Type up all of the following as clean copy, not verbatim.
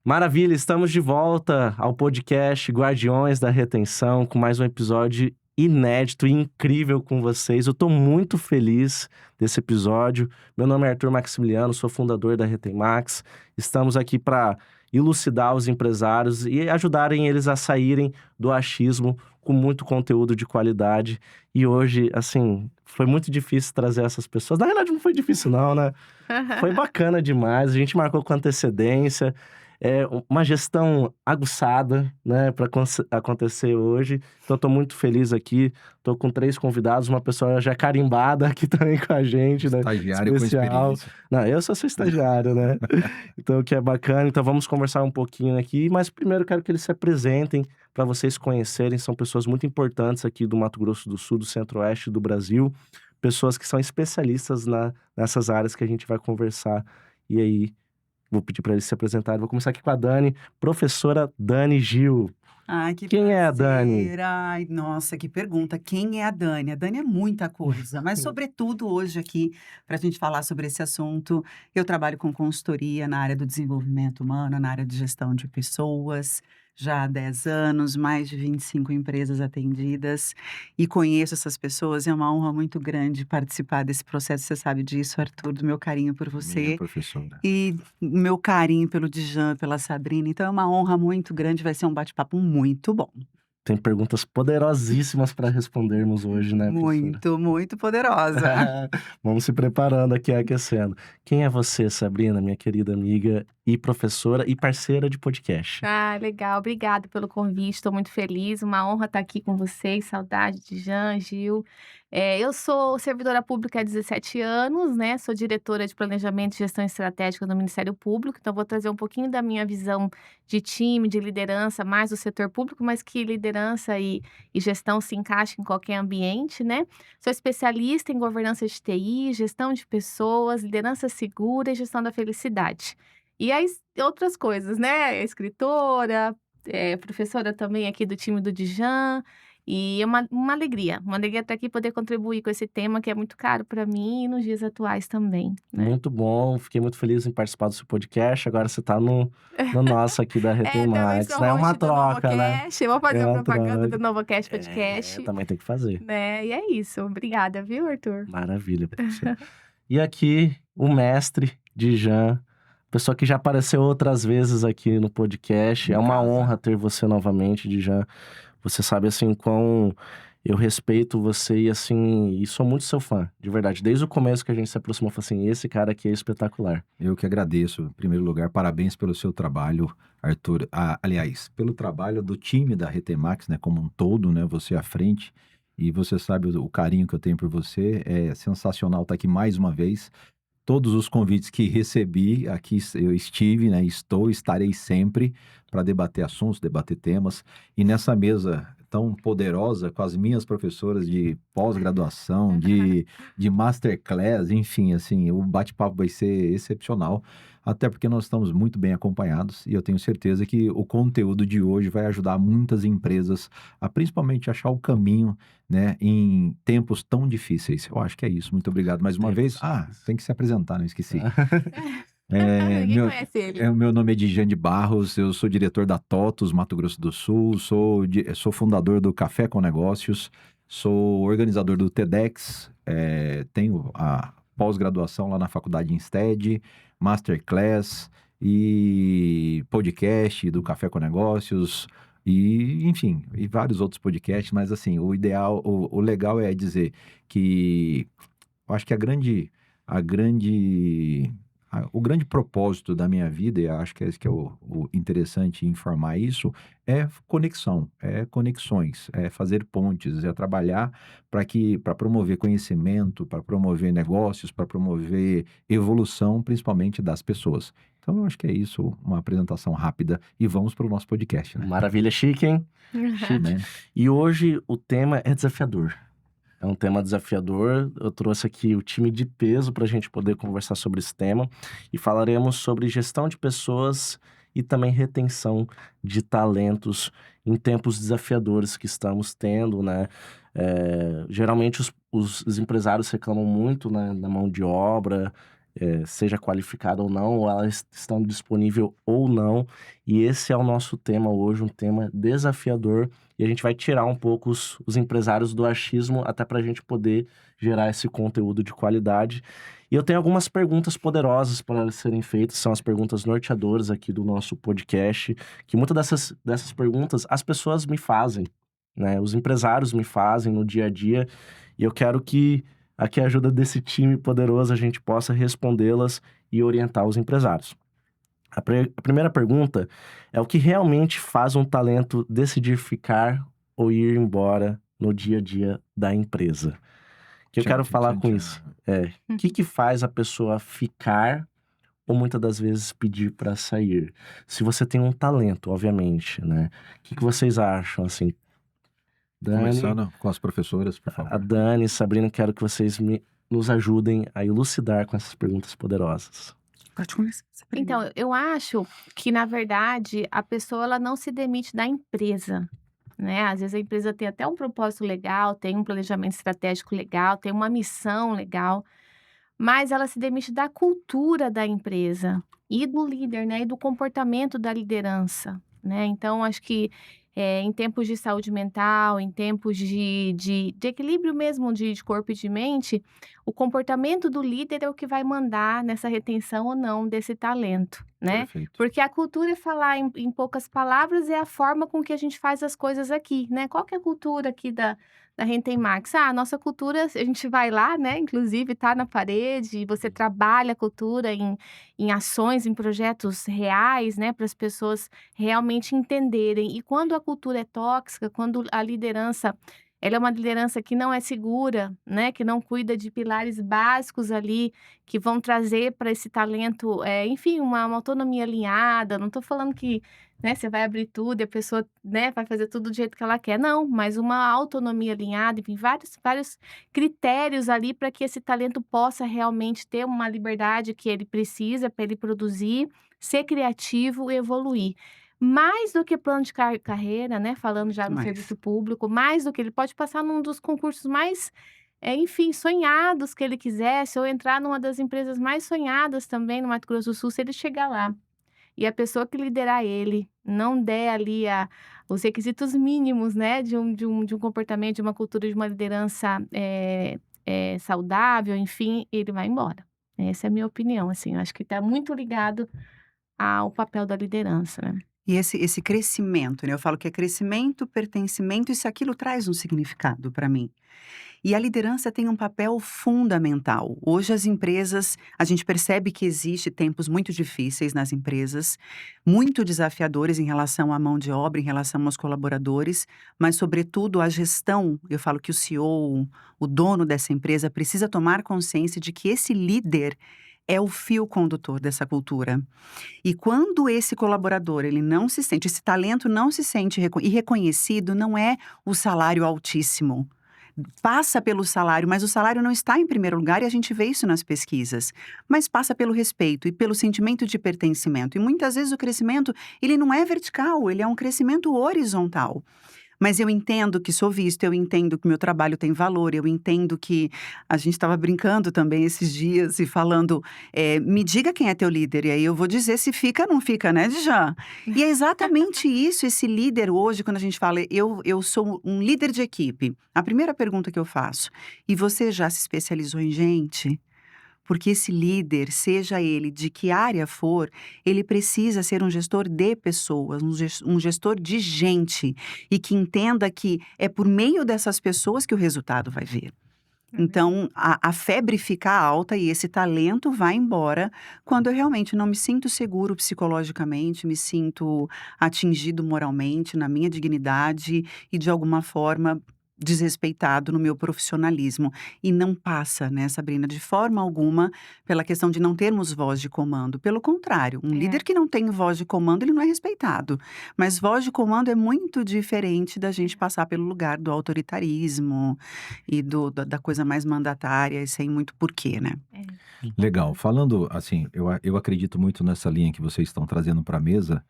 Maravilha, estamos de volta ao podcast Guardiões da Retenção com mais um episódio inédito e incrível com vocês. Eu estou muito feliz desse episódio. Meu nome é Arthur Maximiliano, sou fundador da Retemax. Estamos aqui para elucidar os empresários e ajudarem eles a saírem do achismo com muito conteúdo de qualidade. E hoje, assim, foi muito difícil trazer essas pessoas. Na verdade, não foi difícil não, né? Foi bacana demais, a gente marcou com antecedência. É uma gestão aguçada, né, para acontecer hoje. Então, estou muito feliz aqui. Estou com 3 convidados, uma pessoa já carimbada aqui também com a gente, né? Estagiário com Especial. experiência. Não, eu só sou estagiário, né? Então, o que é bacana. Então, vamos conversar um pouquinho aqui. Mas primeiro, quero que eles se apresentem para vocês conhecerem. São pessoas muito importantes aqui do Mato Grosso do Sul, do Centro-Oeste do Brasil. Pessoas que são especialistas nessas áreas que a gente vai conversar. E aí, vou pedir para eles se apresentarem. Vou começar aqui com a Dani, professora Dani Gil. Ai, que Quem é a Dani? prazer. Ai, nossa, que pergunta. Quem é a Dani? A Dani é muita coisa, mas sobretudo hoje aqui, para a gente falar sobre esse assunto, eu trabalho com consultoria na área do desenvolvimento humano, na área de gestão de pessoas, já há 10 anos, mais de 25 empresas atendidas, e conheço essas pessoas, é uma honra muito grande participar desse processo, você sabe disso, Arthur, do meu carinho por Minha você. professora. E meu carinho pelo Djan, pela Sabrina, então é uma honra muito grande, vai ser um bate-papo muito bom. Tem perguntas poderosíssimas para respondermos hoje, né, professora? Muito, muito poderosa. Vamos se preparando aqui, aquecendo. Quem é você, Sabrina, minha querida amiga e professora e parceira de podcast? Ah, legal. Obrigada pelo convite. Estou muito feliz. Uma honra estar aqui com vocês. Saudade de Jan, Gil. Eu sou servidora pública há 17 anos, né? Sou diretora de Planejamento e Gestão Estratégica do Ministério Público. Então, vou trazer um pouquinho da minha visão de time, de liderança, mais do setor público, mas que liderança e gestão se encaixam em qualquer ambiente, né? Sou especialista em governança de TI, gestão de pessoas, liderança segura e gestão da felicidade. E aí, outras coisas, né? Escritora, professora também aqui do time do Djan. E é uma alegria estar aqui e poder contribuir com esse tema que é muito caro para mim e nos dias atuais também, né? Muito bom, fiquei muito feliz em participar do seu podcast. Agora você está no nosso aqui da Também Retemax, sou né? É uma host do troca, né? Novocast. Vou fazer É a uma propaganda troca. do Novocast Podcast, Também tem que fazer. né? E é isso. Obrigada, viu, Arthur? Maravilha, professora. E aqui, o mestre Djan, pessoa que já apareceu outras vezes aqui no podcast. Em É uma casa. honra ter você novamente, Djan. Você sabe, assim, quão eu respeito você e, assim, e sou muito seu fã, de verdade. Desde o começo que a gente se aproximou, eu falei assim, esse cara aqui é espetacular. Eu que agradeço, em primeiro lugar, parabéns pelo seu trabalho, Arthur. Aliás, pelo trabalho do time da Retemax, né, como um todo, né, você à frente. E você sabe o carinho que eu tenho por você. É sensacional estar aqui mais uma vez. Todos os convites que recebi, aqui eu estive, né, estarei sempre para debater assuntos, debater temas. E nessa mesa tão poderosa, com as minhas professoras de pós-graduação, de masterclass, enfim, assim, o bate-papo vai ser excepcional, até porque nós estamos muito bem acompanhados e eu tenho certeza que o conteúdo de hoje vai ajudar muitas empresas a principalmente achar o caminho, né, em tempos tão difíceis. Eu acho que é isso. Muito obrigado mais uma vez. Tem que se apresentar, não esqueci. Ninguém conhece ele. Meu nome é Djan de Barros, eu sou diretor da TOTUS, Mato Grosso do Sul, sou fundador do Café com Negócios, sou organizador do TEDx, tenho a pós-graduação lá na faculdade Instead, Masterclass e podcast do Café com Negócios, e enfim, e vários outros podcasts, mas assim, o ideal, o legal é dizer que eu acho que o grande propósito da minha vida, e eu acho que é esse que é o interessante informar isso, é conexão, é conexões, é fazer pontes, é trabalhar para promover conhecimento, para promover negócios, para promover evolução, principalmente das pessoas. Então, eu acho que é isso, uma apresentação rápida, e vamos para o nosso podcast, né? Maravilha, chique, hein? Chique. Né? E hoje o tema é desafiador. É um tema desafiador. Eu trouxe aqui o time de peso para a gente poder conversar sobre esse tema. E falaremos sobre gestão de pessoas e também retenção de talentos em tempos desafiadores que estamos tendo, né? Geralmente os empresários reclamam muito, né, da mão de obra. seja qualificada ou não, ou ela estando disponível ou não. E esse é o nosso tema hoje, um tema desafiador. E a gente vai tirar um pouco os empresários do achismo, até para a gente poder gerar esse conteúdo de qualidade. E eu tenho algumas perguntas poderosas para serem feitas, são as perguntas norteadoras aqui do nosso podcast, que muitas dessas perguntas as pessoas me fazem, né? Os empresários me fazem no dia a dia, e eu quero que aqui a ajuda desse time poderoso a gente possa respondê-las e orientar os empresários. A primeira pergunta é: o que realmente faz um talento decidir ficar ou ir embora no dia a dia da empresa? Que eu Tchan, quero tchan, falar tchan, com tchan. isso. O que faz a pessoa ficar ou muitas das vezes pedir para sair? Se você tem um talento, obviamente, né? O que vocês acham, assim? Dani, Começando com as professoras, por a favor. Dani, Sabrina, quero que vocês nos ajudem a elucidar com essas perguntas poderosas. Pode começar, Sabrina. Então, eu acho que, na verdade, a pessoa ela não se demite da empresa, né? Às vezes a empresa tem até um propósito legal, tem um planejamento estratégico legal, tem uma missão legal, mas ela se demite da cultura da empresa e do líder, né? E do comportamento da liderança, né? Então, acho que em tempos de saúde mental, em tempos de equilíbrio mesmo de corpo e de mente, o comportamento do líder é o que vai mandar nessa retenção ou não desse talento, né? Perfeito. Porque a cultura, falar em poucas palavras, é a forma com que a gente faz as coisas aqui, né? Qual que é a cultura aqui da Rentem Max? A nossa cultura, a gente vai lá, né? Inclusive, tá na parede, você trabalha a cultura em ações, em projetos reais, né? Para as pessoas realmente entenderem. E quando a cultura é tóxica, quando a liderança ela é uma liderança que não é segura, né? Que não cuida de pilares básicos ali que vão trazer para esse talento, enfim, uma autonomia alinhada. Não estou falando que, né, você vai abrir tudo e a pessoa, né, vai fazer tudo do jeito que ela quer. Não, mas uma autonomia alinhada, enfim, vários critérios ali para que esse talento possa realmente ter uma liberdade que ele precisa para ele produzir, ser criativo e evoluir. Mais do que plano de carreira, né, falando já Muito no mais. serviço público, mais do que ele pode passar num dos concursos mais, enfim, sonhados que ele quisesse, ou entrar numa das empresas mais sonhadas também no Mato Grosso do Sul, se ele chegar lá. E a pessoa que liderar ele não der ali os requisitos mínimos, né, de um comportamento, de uma cultura, de uma liderança saudável, enfim, ele vai embora. Essa é a minha opinião, assim, eu acho que está muito ligado ao papel da liderança, né? E esse crescimento, né? Eu falo que é crescimento, pertencimento, e se aquilo traz um significado para mim. E a liderança tem um papel fundamental. Hoje as empresas, a gente percebe que existe tempos muito difíceis nas empresas, muito desafiadores em relação à mão de obra, em relação aos colaboradores, mas sobretudo a gestão, eu falo que o CEO, o dono dessa empresa precisa tomar consciência de que esse líder é o fio condutor dessa cultura. E quando esse colaborador, ele não se sente, esse talento não se sente e reconhecido, não é o salário altíssimo. Passa pelo salário, mas o salário não está em primeiro lugar e a gente vê isso nas pesquisas. Mas passa pelo respeito e pelo sentimento de pertencimento. E muitas vezes o crescimento, ele não é vertical, ele é um crescimento horizontal. Mas eu entendo que sou visto, eu entendo que meu trabalho tem valor, eu entendo que a gente estava brincando também esses dias e falando, me diga quem é teu líder, e aí eu vou dizer se fica ou não fica, né, Djan? E é exatamente isso, esse líder hoje, quando a gente fala, eu sou um líder de equipe. A primeira pergunta que eu faço, e você já se especializou em gente? Porque esse líder, seja ele de que área for, ele precisa ser um gestor de pessoas, um gestor de gente. E que entenda que é por meio dessas pessoas que o resultado vai vir. Então, a febre fica alta e esse talento vai embora quando eu realmente não me sinto seguro psicologicamente, me sinto atingido moralmente, na minha dignidade e de alguma forma desrespeitado no meu profissionalismo. E não passa, né, Sabrina, de forma alguma pela questão de não termos voz de comando. Pelo contrário, um líder que não tem voz de comando, ele não é respeitado. Mas voz de comando é muito diferente da gente passar pelo lugar do autoritarismo e da coisa mais mandatária e sem muito porquê, né? Legal. Falando assim, eu acredito muito nessa linha que vocês estão trazendo para a mesa,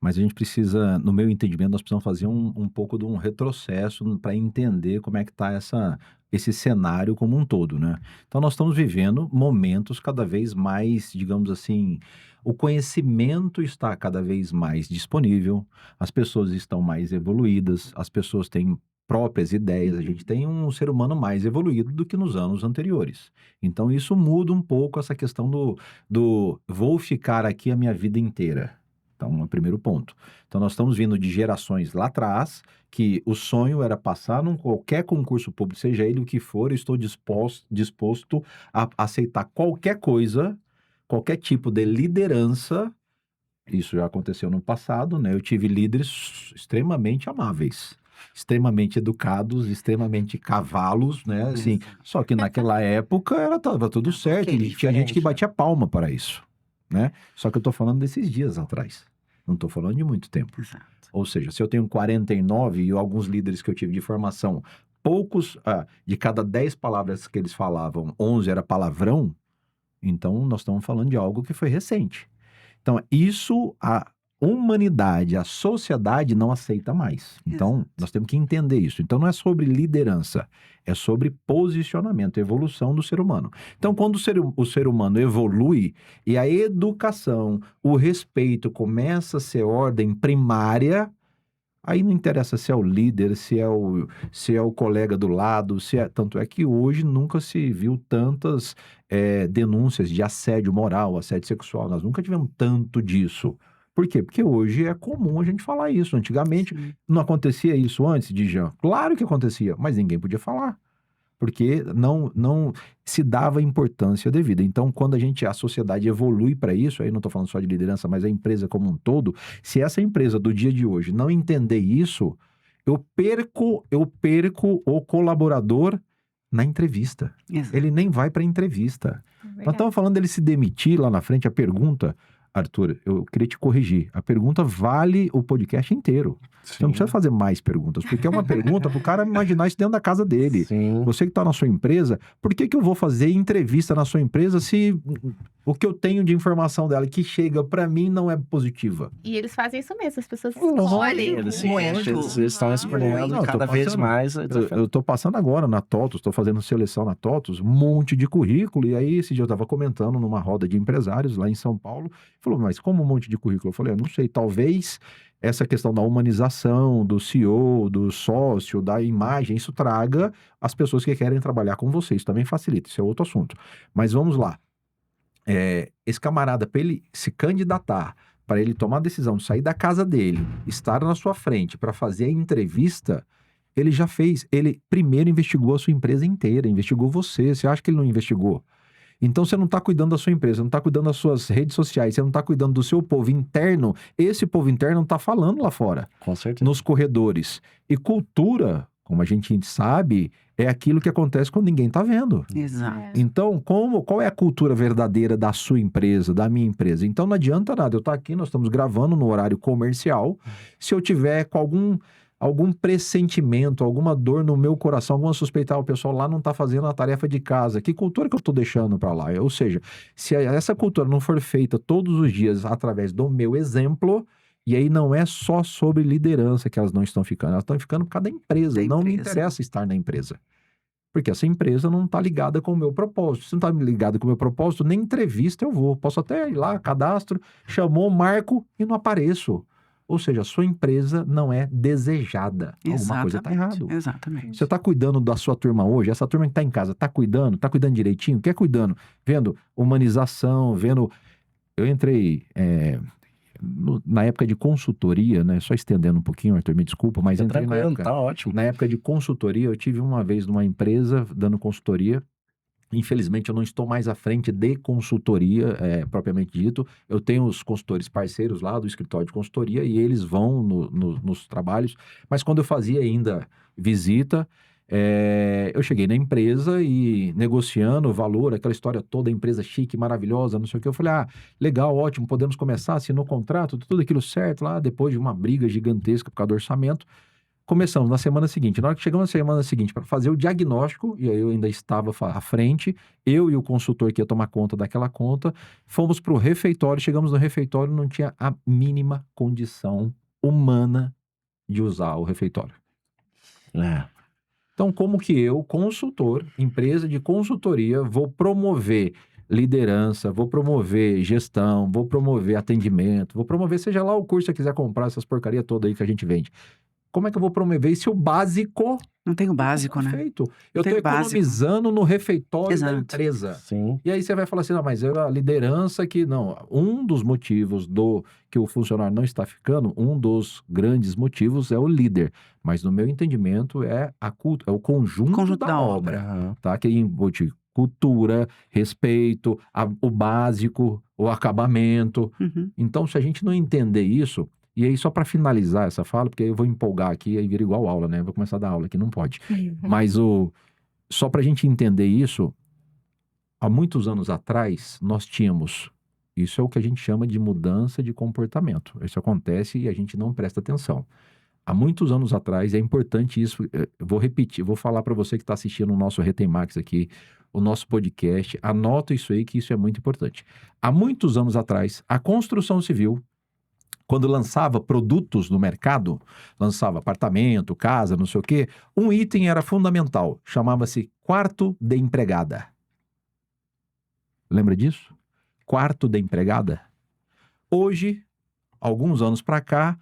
mas a gente precisa, no meu entendimento, nós precisamos fazer um pouco de um retrocesso para entender como é que está essa esse cenário como um todo, né? Então, nós estamos vivendo momentos cada vez mais, digamos assim, o conhecimento está cada vez mais disponível, as pessoas estão mais evoluídas, as pessoas têm próprias ideias, a gente tem um ser humano mais evoluído do que nos anos anteriores. Então, isso muda um pouco essa questão do vou ficar aqui a minha vida inteira. Então, é o primeiro ponto. Então, nós estamos vindo de gerações lá atrás, que o sonho era passar num qualquer concurso público, seja ele o que for, eu estou disposto a aceitar qualquer coisa, qualquer tipo de liderança. Isso já aconteceu no passado, né? Eu tive líderes extremamente amáveis, extremamente educados, extremamente cavalos, né? Assim, Exato. só que naquela época tava tudo certo, ok, e tinha gente que diferente, né? batia palma para isso, né? Só que eu tô falando desses dias atrás, não tô falando de muito tempo. Exato. Ou seja, se eu tenho 49 e alguns líderes que eu tive de formação, poucos, de cada 10 palavras que eles falavam, 11 era palavrão, então nós estamos falando de algo que foi recente. Então, isso a humanidade, a sociedade não aceita mais. Então, Exato. nós temos que entender isso. Então, não é sobre liderança, é sobre posicionamento, evolução do ser humano. Então, quando o ser humano evolui e a educação, o respeito começa a ser ordem primária, aí não interessa se é o líder, se é o colega do lado, tanto é que hoje nunca se viu tantas denúncias de assédio moral, assédio sexual. Nós nunca tivemos tanto disso. Por quê? Porque hoje é comum a gente falar isso. Antigamente Sim. não acontecia isso antes, Dijan? Claro que acontecia, mas ninguém podia falar. Porque não se dava importância devida. Então, quando a sociedade evolui para isso, aí não estou falando só de liderança, mas a empresa como um todo, se essa empresa do dia de hoje não entender isso, eu perco o colaborador na entrevista. Exato. Ele nem vai para a entrevista. É Nós verdade. estamos falando dele se demitir lá na frente. A pergunta, Arthur, eu queria te corrigir. A pergunta vale o podcast inteiro. Você não precisa fazer mais perguntas, porque é uma pergunta para o cara imaginar isso dentro da casa dele. Sim. Você que está na sua empresa, por que eu vou fazer entrevista na sua empresa se o que eu tenho de informação dela que chega para mim não é positiva? E eles fazem isso mesmo, as pessoas Lógico, escolhem. Eles estão escolhendo Não, eu tô cada vez passando. mais. Eu tô passando agora na TOTUS, estou fazendo seleção na TOTUS, um monte de currículo, e aí esse dia eu estava comentando numa roda de empresários lá em São Paulo, falou, mas como um monte de currículo? Eu falei, eu não sei, talvez essa questão da humanização, do CEO, do sócio, da imagem, isso traga as pessoas que querem trabalhar com você, isso também facilita, isso é outro assunto. Mas vamos lá, esse camarada, para ele se candidatar, para ele tomar a decisão de sair da casa dele, estar na sua frente para fazer a entrevista, ele já fez, ele primeiro investigou a sua empresa inteira, investigou você acha que ele não investigou? Então você não está cuidando da sua empresa, não está cuidando das suas redes sociais, você não está cuidando do seu povo interno, esse povo interno não está falando lá fora, Com certeza. nos corredores. E cultura, como a gente sabe, é aquilo que acontece quando ninguém está vendo. Exato. É. Então, qual é a cultura verdadeira da sua empresa, da minha empresa? Então, não adianta nada eu estar aqui, nós estamos gravando no horário comercial, se eu tiver com algum pressentimento, alguma dor no meu coração, alguma suspeita, o pessoal lá não está fazendo a tarefa de casa, que cultura que eu estou deixando para lá? Ou seja, se essa cultura não for feita todos os dias através do meu exemplo, e aí não é só sobre liderança que elas não estão ficando, elas estão ficando por causa da empresa. Da Não me empresa. interessa estar na empresa. Porque essa empresa não está ligada com o meu propósito. Se não está ligada com o meu propósito, nem entrevista eu vou. Posso até ir lá, cadastro, chamou, marco e não apareço. Ou seja, a sua empresa não é desejada. Alguma coisa está errado. Exatamente. Você está cuidando da sua turma hoje? Essa turma que está em casa, está cuidando? Está cuidando direitinho? Quer cuidando? Vendo humanização, vendo... Eu entrei na época de consultoria, né? Só estendendo um pouquinho, Arthur, me desculpa, mas Tá entrei na tranquilo, época... tá ótimo. Na época de consultoria, eu tive uma vez numa empresa dando consultoria. Infelizmente, eu não estou mais à frente de consultoria, propriamente dito. Eu tenho os consultores parceiros lá do escritório de consultoria e eles vão nos trabalhos. Mas quando eu fazia ainda visita, eu cheguei na empresa e negociando o valor, aquela história toda, empresa chique, maravilhosa, não sei o que. Eu falei, legal, ótimo, podemos começar, assinou o contrato, tudo aquilo certo lá, depois de uma briga gigantesca por causa do orçamento. Começamos na semana seguinte. Na hora que chegamos na semana seguinte para fazer o diagnóstico, e aí eu ainda estava à frente, eu e o consultor que ia tomar conta daquela conta, fomos para o refeitório, chegamos no refeitório, não tinha a mínima condição humana de usar o refeitório. Então, como que eu, consultor, empresa de consultoria, vou promover liderança, vou promover gestão, vou promover atendimento, vou promover, seja lá o curso que você quiser comprar, essas porcaria toda aí que a gente vende. Como é que eu vou promover isso se o básico Não tem o básico, não é né? feito? Eu tem estou o básico. economizando no refeitório da Exato. empresa. Sim. E aí você vai falar assim, não, mas a liderança que... Não, um dos motivos que o funcionário não está ficando, um dos grandes motivos é o líder. Mas no meu entendimento é o conjunto da obra. Aham. Tá? Que embute cultura, respeito, o básico, o acabamento. Uhum. Então, se a gente não entender isso... E aí, só para finalizar essa fala, porque aí eu vou empolgar aqui, aí vira igual aula, né? Eu vou começar a dar aula aqui, não pode. Mas só para a gente entender isso, há muitos anos atrás, nós tínhamos... Isso é o que a gente chama de mudança de comportamento. Isso acontece e a gente não presta atenção. Há muitos anos atrás, é importante isso, eu vou repetir, vou falar para você que está assistindo o nosso Retemax aqui, o nosso podcast, anota isso aí que isso é muito importante. Há muitos anos atrás, a construção civil, quando lançava produtos no mercado, lançava apartamento, casa, não sei o quê, um item era fundamental, chamava-se quarto de empregada. Lembra disso? Quarto de empregada. Hoje, alguns anos para cá,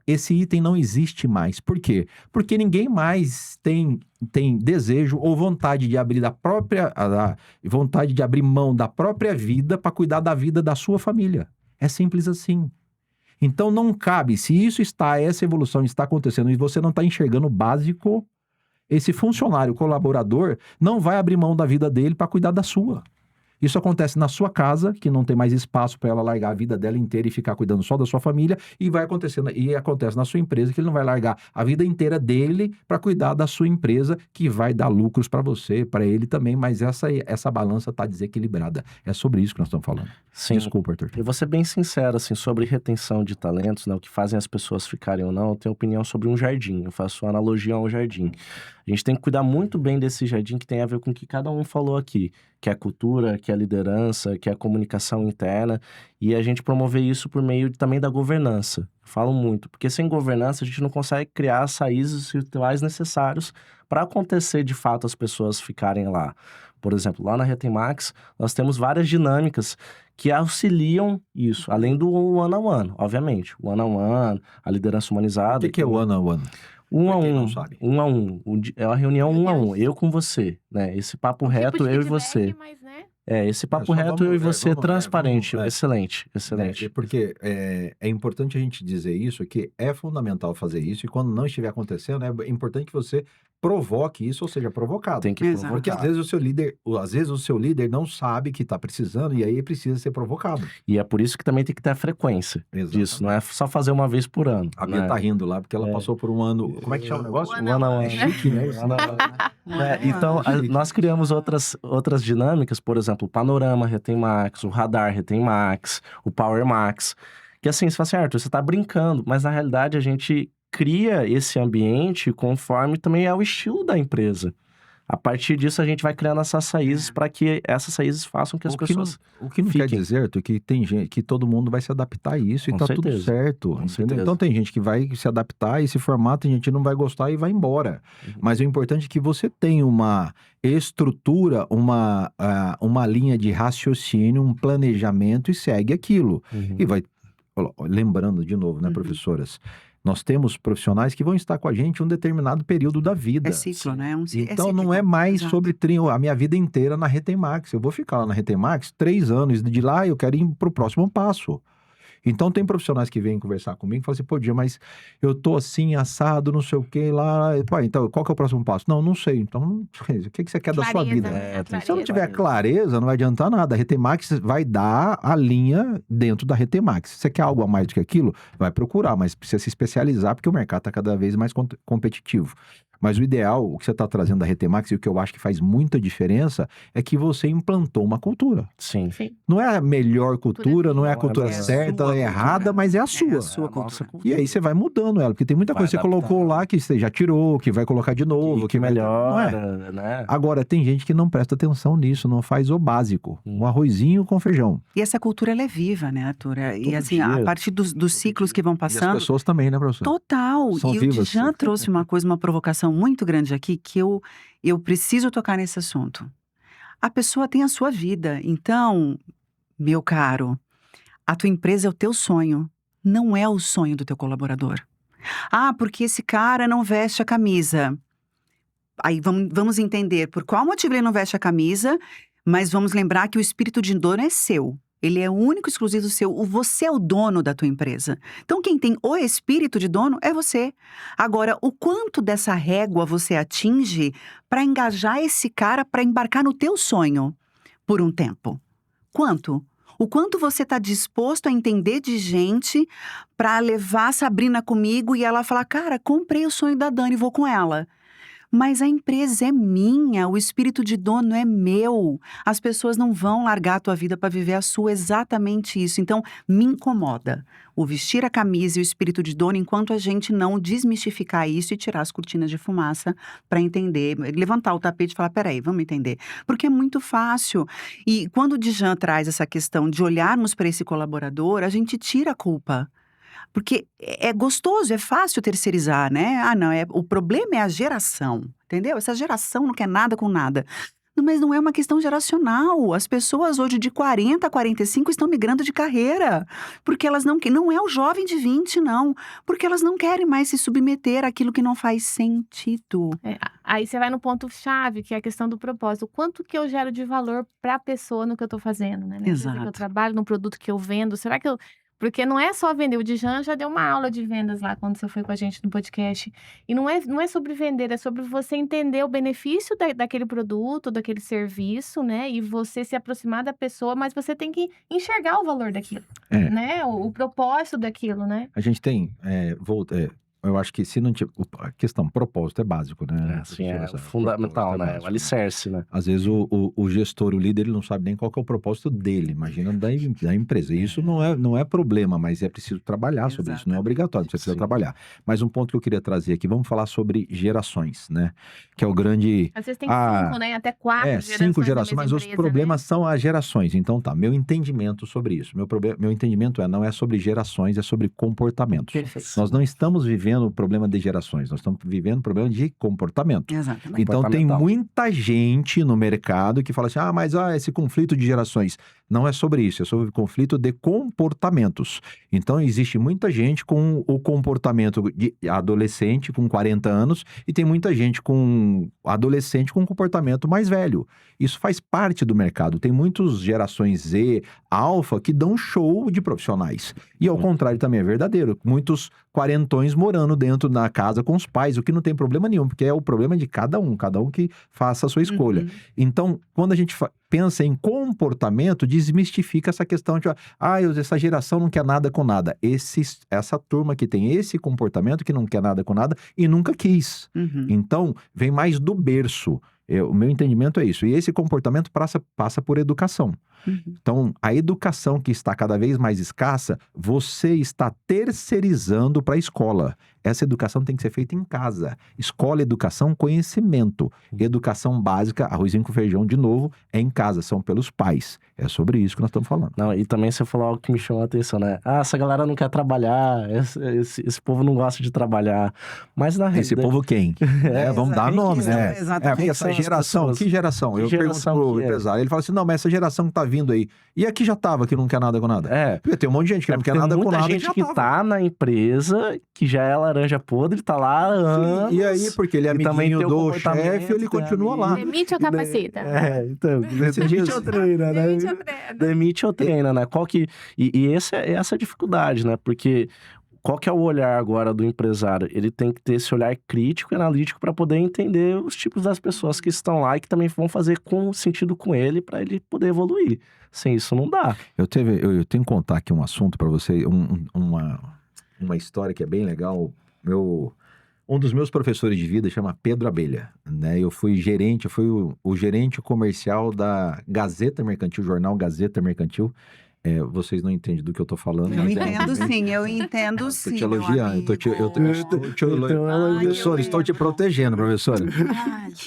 esse item não existe mais. Por quê? Porque ninguém mais tem desejo ou vontade de abrir vontade de abrir mão da própria vida para cuidar da vida da sua família. É simples assim. Então não cabe, se essa evolução está acontecendo e você não está enxergando o básico, esse funcionário, colaborador, não vai abrir mão da vida dele para cuidar da sua. Isso acontece na sua casa, que não tem mais espaço para ela largar a vida dela inteira e ficar cuidando só da sua família, e acontece na sua empresa, que ele não vai largar a vida inteira dele para cuidar da sua empresa, que vai dar lucros para você, para ele também, mas essa balança está desequilibrada. É sobre isso que nós estamos falando. Sim. Desculpa, Arthur. Eu vou ser bem sincero, assim, sobre retenção de talentos, né, o que fazem as pessoas ficarem ou não, eu tenho opinião sobre um jardim, eu faço analogia a um jardim. A gente tem que cuidar muito bem desse jardim que tem a ver com o que cada um falou aqui, que é a cultura, que é a liderança, que é a comunicação interna, e a gente promover isso por meio também da governança. Eu falo muito, porque sem governança a gente não consegue criar as raízes rituais necessários para acontecer de fato as pessoas ficarem lá. Por exemplo, lá na Retemax, nós temos várias dinâmicas que auxiliam isso, além do one-on-one, obviamente. O one-on-one, a liderança humanizada. O que é o one-on-one? Um a Pra quem não um, sabe. um a um. É uma reunião um a um, eu com você, né? Esse papo reto, eu e você. Mas, né? Esse papo só reto, eu e você, vamos, transparente. vamos, Excelente, excelente. Porque é importante a gente dizer isso, que é fundamental fazer isso, e quando não estiver acontecendo, é importante que você provoque isso, ou seja, provocado. Tem que Exato. provocar. Porque às vezes o seu líder não sabe que está precisando, e aí precisa ser provocado. E é por isso que também tem que ter a frequência disso, não é só fazer uma vez por ano. A Bia né? tá rindo lá, porque ela passou por um ano... Como é que chama o negócio? One-on-one. É chique, né? Isso? Então, nós criamos outras dinâmicas, por exemplo, o Panorama Retemax, o Radar Retemax, o Power Max, que assim, você fala assim, Arthur, você tá brincando, mas na realidade a gente cria esse ambiente conforme também é o estilo da empresa. A partir disso, a gente vai criando essas raízes para que essas raízes façam que as pessoas O que não quer fiquem. dizer, Arthur, que tem gente, que todo mundo vai se adaptar a isso e Com tá tudo certeza. certo. Com Entendeu? certeza. Então tem gente que vai se adaptar a esse formato, tem gente que não vai gostar e vai embora. Mas o importante é que você tenha uma estrutura, uma linha de raciocínio, um planejamento e segue aquilo. E vai, lembrando de novo, né, Uhum. professoras? Nós temos profissionais que vão estar com a gente um determinado período da vida. É ciclo, né? Então não é mais Exato. sobre a minha vida inteira na Retemax. Eu vou ficar lá na Retemax 3 anos, de lá eu quero ir para o próximo passo. Então tem profissionais que vêm conversar comigo e falam assim, pô, Dia, mas eu tô assim, assado, não sei o que lá. Pô, então, qual que é o próximo passo? Não sei. Então, o que você quer da sua Clareza, vida? né? tem que Se eu não tiver clareza. clareza, não vai adiantar nada. A Retemax vai dar a linha dentro da Retemax. Se você quer algo a mais do que aquilo, vai procurar, mas precisa se especializar porque o mercado está cada vez mais competitivo. Mas o ideal, o que você está trazendo da Retemax e o que eu acho que faz muita diferença é que você implantou uma cultura. Sim. Sim. Não é a melhor cultura, não é a cultura É a certa, sua é errada, cultura. mas é a É sua. a sua É a nossa cultura. E aí você vai mudando ela, porque tem muita Vai coisa que você colocou adaptando. lá que você já tirou, que vai colocar de novo, Que vai- não é? melhora, né? Agora, tem gente que não presta atenção nisso, não faz o básico. Um arrozinho com feijão. E essa cultura, ela é viva, né, Arthur? E Todo assim, a dia. partir dos ciclos que vão E as passando... pessoas também, né, professor? Total. São E o vivas. Djan trouxe uma coisa, uma provocação questão muito grande aqui que eu preciso tocar nesse assunto. A pessoa tem a sua vida, então, meu caro, a tua empresa é o teu sonho, não é o sonho do teu colaborador. Ah, porque esse cara não veste a camisa. Aí vamos entender por qual motivo ele não veste a camisa, mas vamos lembrar que o espírito de dono é seu. Ele é o único exclusivo seu. Você é o dono da tua empresa. Então, quem tem o espírito de dono é você. Agora, o quanto dessa régua você atinge para engajar esse cara para embarcar no teu sonho por um tempo? Quanto? O quanto você está disposto a entender de gente para levar a Sabrina comigo e ela falar, cara, comprei o sonho da Dani, vou com ela. Mas a empresa é minha, o espírito de dono é meu. As pessoas não vão largar a tua vida para viver a sua, exatamente isso. Então, me incomoda o vestir a camisa e o espírito de dono enquanto a gente não desmistificar isso e tirar as cortinas de fumaça para entender, levantar o tapete e falar, peraí, vamos entender. Porque é muito fácil. E quando o Djan traz essa questão de olharmos para esse colaborador, a gente tira a culpa. Porque é gostoso, é fácil terceirizar, né? Ah, não, o problema é a geração, entendeu? Essa geração não quer nada com nada. Mas não é uma questão geracional. As pessoas hoje de 40 a 45 estão migrando de carreira. Porque elas não é o jovem de 20, não. Porque elas não querem mais se submeter àquilo que não faz sentido. Aí você vai no ponto-chave, que é a questão do propósito. O quanto que eu gero de valor para a pessoa no que eu estou fazendo, né? Na empresa que eu trabalho, no produto que eu vendo. Será que eu... Porque não é só vender. O Djan já deu uma aula de vendas lá quando você foi com a gente no podcast. E não é sobre vender, é sobre você entender o benefício daquele produto, daquele serviço, né? E você se aproximar da pessoa, mas você tem que enxergar o valor daquilo, né? O propósito daquilo, né? A gente tem, eu acho que se não tiver, a questão propósito é básico, né? Assim, é fundamental, né? O alicerce, né? Às vezes o gestor, o líder, ele não sabe nem qual que é o propósito dele, imagina da empresa. E isso não é problema, mas é preciso trabalhar sobre isso, não é obrigatório, você precisa trabalhar. Mas um ponto que eu queria trazer aqui, vamos falar sobre gerações, né? Que é o grande... Às vezes tem 5, né? Até 4 gerações. 5 gerações, mas empresa, os problemas são as gerações. Então tá, meu entendimento sobre isso. Meu entendimento não é sobre gerações, é sobre comportamentos. Perfeito. Nós não estamos vivendo o problema de gerações, nós estamos vivendo o problema de comportamento. Exatamente. Então tem muita gente no mercado que fala assim, mas esse conflito de gerações. Não é sobre isso, é sobre o conflito de comportamentos. Então existe muita gente com o comportamento de adolescente com 40 anos e tem muita gente com adolescente com um comportamento mais velho. Isso faz parte do mercado. Tem muitas gerações Z, alfa, que dão show de profissionais. E ao contrário também é verdadeiro. Muitos quarentões morando dentro da casa com os pais, o que não tem problema nenhum, porque é o problema de cada um que faça a sua escolha. Então, quando a gente pensa em comportamento, desmistifica essa questão de essa geração não quer nada com nada. Essa turma que tem esse comportamento que não quer nada com nada e nunca quis. Então, vem mais do berço. O meu entendimento é isso. E esse comportamento passa por educação. Então, a educação que está cada vez mais escassa, você está terceirizando para a escola. Essa educação tem que ser feita em casa. Escola, educação, conhecimento. Educação básica, arrozinho com feijão, de novo, é em casa, são pelos pais. É sobre isso que nós estamos falando. Não, e também você falou algo que me chamou a atenção, né? Essa galera não quer trabalhar, esse povo não gosta de trabalhar. Mas na realidade... Esse povo quem? Vamos dar nomes, né? Exatamente. Porque essa geração, que geração? Eu pergunto pro empresário, ele fala assim, não, mas essa geração que tá vindo aí, e aqui já tava, que não quer nada com nada. Porque tem um monte de gente que não quer nada com nada. Tem muita gente que tá na empresa, que já é laranja podre, tá lá há anos. E aí, porque ele é amiguinho do chefe, ele continua lá. Demite ou capacita? Então, demite ou treina, né? Demite ou treina, né? E essa é a dificuldade, né? Porque qual que é o olhar agora do empresário? Ele tem que ter esse olhar crítico e analítico para poder entender os tipos das pessoas que estão lá e que também vão fazer sentido com ele para ele poder evoluir. Sem isso não dá. Eu tenho que contar aqui um assunto para você, uma história que é bem legal. Um dos meus professores de vida chama Pedro Abelha, né? Eu fui o gerente comercial da Gazeta Mercantil, jornal Gazeta Mercantil. Vocês não entendem do que eu tô falando. Eu entendo sim. Tô te elogiando, professora, estou te protegendo, professora.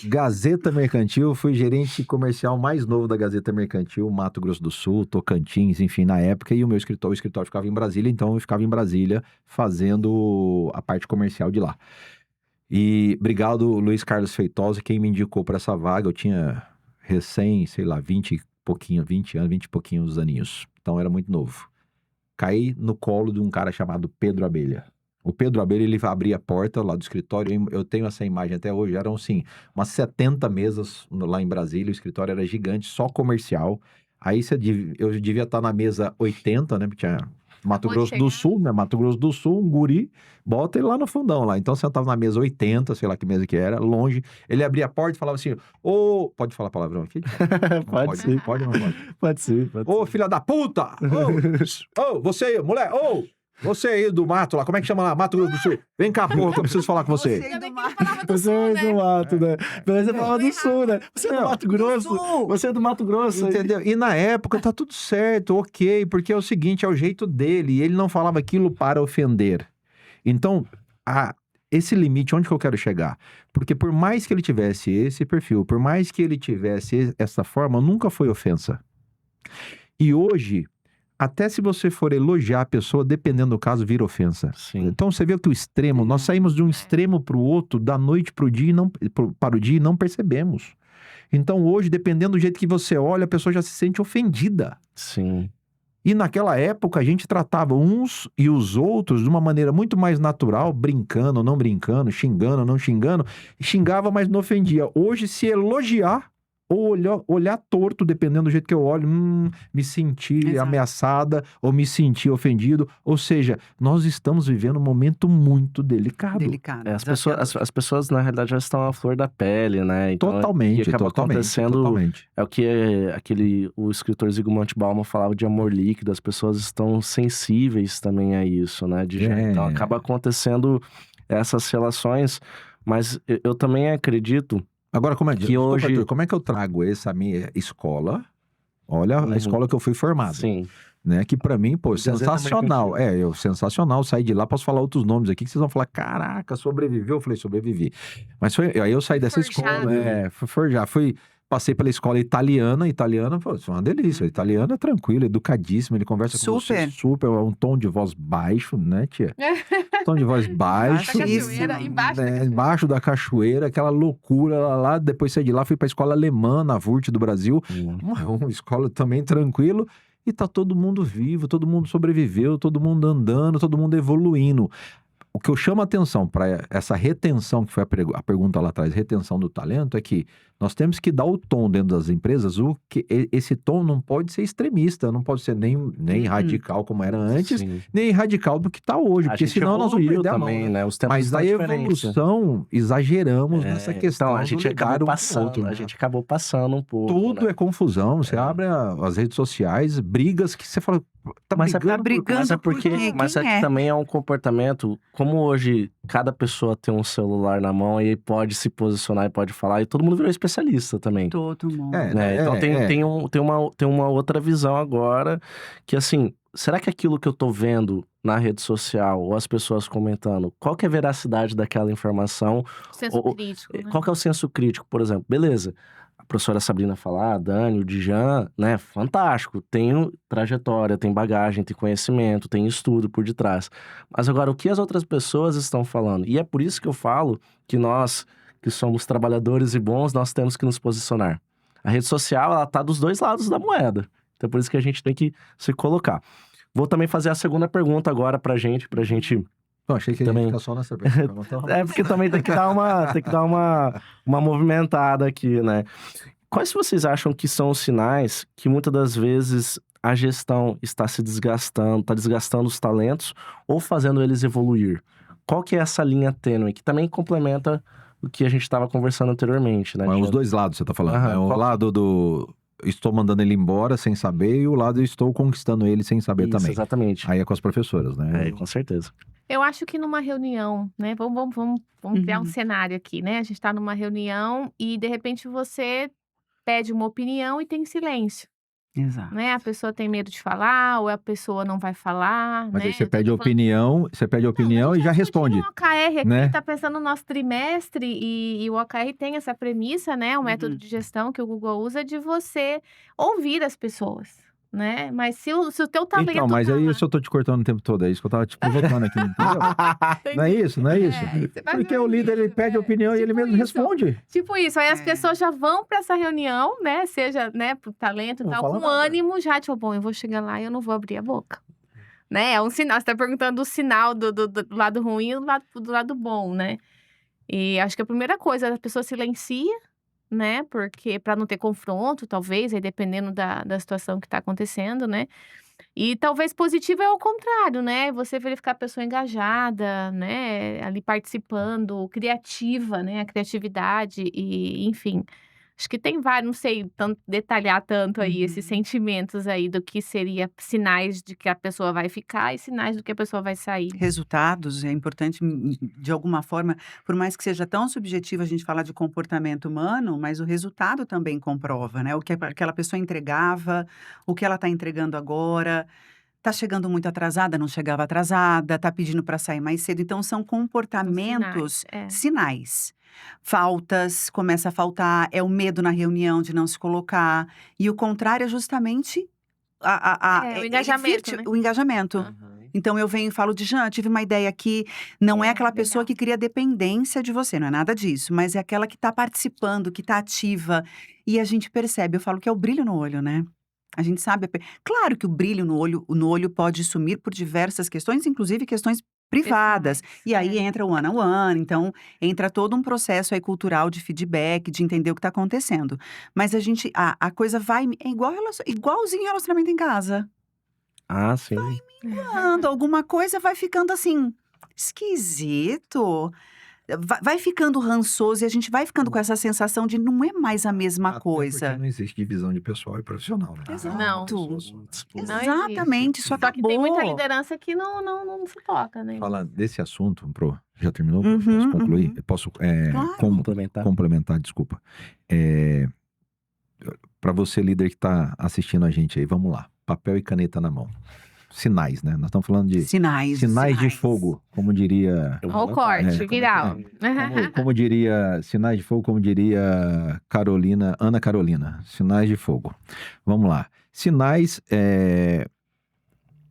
Gazeta Mercantil, fui gerente comercial mais novo da Gazeta Mercantil, Mato Grosso do Sul, Tocantins, enfim, na época, e o escritório ficava em Brasília, então eu ficava em Brasília fazendo a parte comercial de lá. E obrigado, Luiz Carlos Feitosa, quem me indicou para essa vaga. Eu tinha sei lá, 20 e pouquinhos aninhos. Então era muito novo. Caí no colo de um cara chamado Pedro Abelha. O Pedro Abelha, ele abria a porta lá do escritório. Eu tenho essa imagem até hoje. Eram, assim, umas 70 mesas lá em Brasília. O escritório era gigante, só comercial. Aí eu devia estar na mesa 80, né? Porque tinha Mato Grosso do Sul, né? Mato Grosso do Sul, um guri, bota ele lá no fundão lá. Então, sentava na mesa 80, sei lá que mesa que era, longe. Ele abria a porta e falava assim, pode falar palavrão aqui? Pode sim. Pode ou não pode? Pode sim. Ô, filha da puta! Ô, você aí, mulher, você aí do mato lá, como é que chama lá? Mato Grosso do Sul. Vem cá, porra, que eu preciso falar com você. Você aí do mato. Você é do mato, né? Mas você falava do sul, né? Você é do Mato Grosso. Sul. Você é do Mato Grosso. Entendeu? E na época tá tudo certo, ok, porque é o seguinte, é o jeito dele, e ele não falava aquilo para ofender. Então, esse limite, onde que eu quero chegar? Porque por mais que ele tivesse esse perfil, por mais que ele tivesse essa forma, nunca foi ofensa. E hoje, até se você for elogiar a pessoa, dependendo do caso, vira ofensa. Sim. Então você vê que o extremo, nós saímos de um extremo para o outro, da noite para o dia e não percebemos. Então hoje, dependendo do jeito que você olha, a pessoa já se sente ofendida. Sim. E naquela época a gente tratava uns e os outros de uma maneira muito mais natural, brincando, não brincando, xingando, não xingando. Xingava, mas não ofendia. Hoje, se elogiar ou olhar torto, dependendo do jeito que eu olho, me senti Exato. ameaçada ou me senti ofendido. Ou seja, nós estamos vivendo um momento muito delicado. Delicado. As pessoas, na realidade, já estão à flor da pele, né? Então, Totalmente, o que acaba totalmente, acontecendo totalmente. é o que o escritor Zygmunt Bauman falava de amor líquido. As pessoas estão sensíveis também a isso, né? Então, acaba acontecendo essas relações. Mas eu também acredito... Agora, como é que hoje... Arthur, como é que eu trago essa minha escola? Olha a escola que eu fui formado. Sim. Né? Que pra mim, pô, Gazeta sensacional. Mercantil. Sensacional. Saí de lá, posso falar outros nomes aqui que vocês vão falar, caraca, sobreviveu? Eu falei, sobrevivi. Mas aí eu saí dessa Forjado. escola. Fui forjar. Passei pela escola italiana, pô, isso é uma delícia. O italiano é tranquilo, educadíssimo, ele conversa com você super, é um tom de voz baixo, né, tia? Tom de voz baixo. Cachoeira, embaixo da cachoeira. Embaixo da cachoeira, aquela loucura lá. Depois saí de lá, fui pra escola alemã, na Wurt do Brasil. Uma escola também tranquilo. E tá todo mundo vivo, todo mundo sobreviveu, todo mundo andando, todo mundo evoluindo. O que eu chamo a atenção para essa retenção, que foi a pergunta lá atrás, retenção do talento, é que nós temos que dar o tom dentro das empresas, esse tom não pode ser extremista, não pode ser nem radical como era antes, Sim. nem radical do que está hoje, porque senão nós vamos perder a mão, também, né? né? Os tempos Mas estão a diferentes. evolução, exageramos nessa questão Então, a gente do ligar acabou um pro passando, outro, né? a gente acabou passando um pouco, Tudo né? é confusão, você abre as redes sociais, brigas que você fala, Mas é por quê? Mas Quem é que é? também é um comportamento, como hoje cada pessoa tem um celular na mão e pode se posicionar e pode falar, e todo mundo virou especialista também. Todo mundo. Né? Então tem uma outra visão agora, que assim, será que aquilo que eu tô vendo na rede social, ou as pessoas comentando, qual que é a veracidade daquela informação? Senso crítico, né? Qual que é o senso crítico, por exemplo? Beleza, a professora Sabrina falar, a Dani, o Djan, né? Fantástico, tem trajetória, tem bagagem, tem conhecimento, tem estudo por detrás. Mas agora, o que as outras pessoas estão falando? E é por isso que eu falo que nós, que somos trabalhadores e bons, nós temos que nos posicionar. A rede social, ela tá dos dois lados da moeda. Então, é por isso que a gente tem que se colocar. Vou também fazer a segunda pergunta agora pra gente... Não, achei que também... ia ficar só nessa pergunta. Porque também tem que dar uma movimentada aqui, né? Quais vocês acham que são os sinais que muitas das vezes a gestão está se desgastando, está desgastando os talentos ou fazendo eles evoluir? Qual que é essa linha tênue que também complementa o que a gente estava conversando anteriormente, né? Mas os dois lados você tá falando. Aham, É o lado do estou mandando ele embora sem saber e o lado estou conquistando ele sem saber Isso, também. exatamente. Aí é com as professoras, né? Com certeza. Eu acho que numa reunião, né? Vamos criar um cenário aqui, né? A gente está numa reunião e de repente você pede uma opinião e tem silêncio, Exato. né? A pessoa tem medo de falar ou a pessoa não vai falar, Mas né? aí você Eu tô pede te falando- opinião, Não, e já responde. O OKR aqui né? está pensando no nosso trimestre e o OKR tem essa premissa, né? O método de gestão que o Google usa de você ouvir as pessoas. né? Mas se o teu talento Então, mas tá aí lá, se eu tô te cortando o tempo todo, é isso que eu tava te provocando aqui, entendeu? Não é entendi. isso, não é isso? Você vai Porque ver o líder, ele isso, pede opinião e ele tipo mesmo isso. responde. Tipo isso, aí as É. pessoas já vão pra essa reunião, né? Seja, né, pro talento e Não tal, fala com nada. ânimo já, tipo, bom, eu vou chegar lá e eu não vou abrir a boca. Né? É um sinal, você tá perguntando o sinal do lado ruim e do lado bom, né? E acho que a primeira coisa, a pessoa silencia, né? Porque para não ter confronto, talvez, aí dependendo da situação que tá acontecendo, né? E talvez positivo é o contrário, né? Você verificar a pessoa engajada, né? Ali participando, criativa, né? A criatividade e, enfim. Acho que tem vários, não sei detalhar tanto aí esses sentimentos aí do que seria sinais de que a pessoa vai ficar e sinais do que a pessoa vai sair. Resultados, é importante, de alguma forma, por mais que seja tão subjetivo a gente falar de comportamento humano, mas o resultado também comprova, né? O que aquela pessoa entregava, o que ela está entregando agora. Tá chegando muito atrasada, não chegava atrasada, tá pedindo para sair mais cedo. Então, são São comportamentos, sinais, é. sinais. Faltas, começa a faltar, é o medo na reunião de não se colocar. E o contrário é justamente É, o ele engajamento, virte né? o engajamento. Aham. Então, eu venho e falo de Jean, tive uma ideia aqui. Não é É, aquela pessoa legal. que cria dependência de você, não é nada disso. Mas é aquela que tá participando, que tá ativa. E a gente percebe, eu falo que é o brilho no olho, né? A gente sabe. Claro que o brilho no olho pode sumir por diversas questões, inclusive questões privadas. Pessoais, E aí é. entra o one-on-one, então entra todo um processo aí cultural de feedback, de entender o que está acontecendo. Mas a coisa vai, é igualzinho relacionamento em casa. Ah, sim. Quando alguma coisa vai ficando assim, esquisito. Vai ficando rançoso e a gente vai ficando com essa sensação de não é mais a mesma Até porque coisa. não existe divisão de pessoal e profissional, né? Exato. Não. Disputa. Não Exatamente, isso Só que tem muita acabou. liderança que não se toca, né? Falando desse assunto, Pro, já terminou? Uhum, Posso concluir? uhum. Eu posso Claro. Complementar. complementar, desculpa. Para você, líder que está assistindo a gente aí, vamos lá. Papel e caneta na mão. Sinais, né? Nós estamos falando de Sinais. sinais de fogo, como diria... Eu Olha vou o anotar, corte, né? viral. Como diria, sinais de fogo, como diria Ana Carolina, sinais de fogo. Vamos lá. Sinais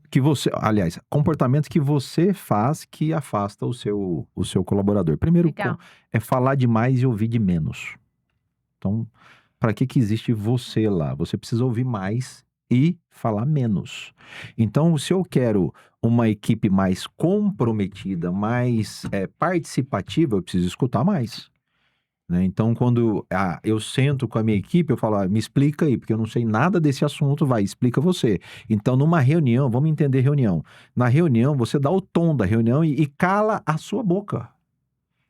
que você, aliás, comportamentos que você faz que afasta o seu colaborador. Primeiro Legal. é falar demais e ouvir de menos. Então, para que existe você lá? Você precisa ouvir mais e falar menos. Então, se eu quero uma equipe mais comprometida, mais participativa, eu preciso escutar mais. Né? Então, quando eu sento com a minha equipe, eu falo, me explica aí, porque eu não sei nada desse assunto, explica você. Então, numa reunião, vamos entender reunião. Na reunião, você dá o tom da reunião e cala a sua boca.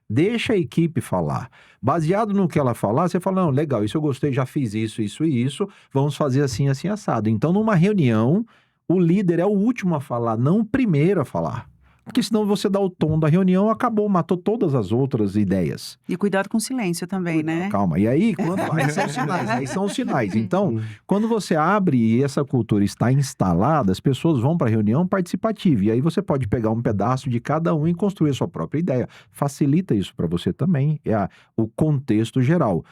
Deixa a equipe falar. Baseado no que ela falar, você fala, não, legal, isso eu gostei, já fiz isso, isso e isso, vamos fazer assim, assim, assado. Então, numa reunião, o líder é o último a falar, não o primeiro a falar. Porque senão você dá o tom da reunião, acabou, matou todas as outras ideias. E cuidado com o silêncio também, né? Calma, e aí, aí são os sinais. Então, quando você abre e essa cultura está instalada, as pessoas vão para a reunião participativa. E aí você pode pegar um pedaço de cada um e construir a sua própria ideia. Facilita isso para você também, o contexto geral.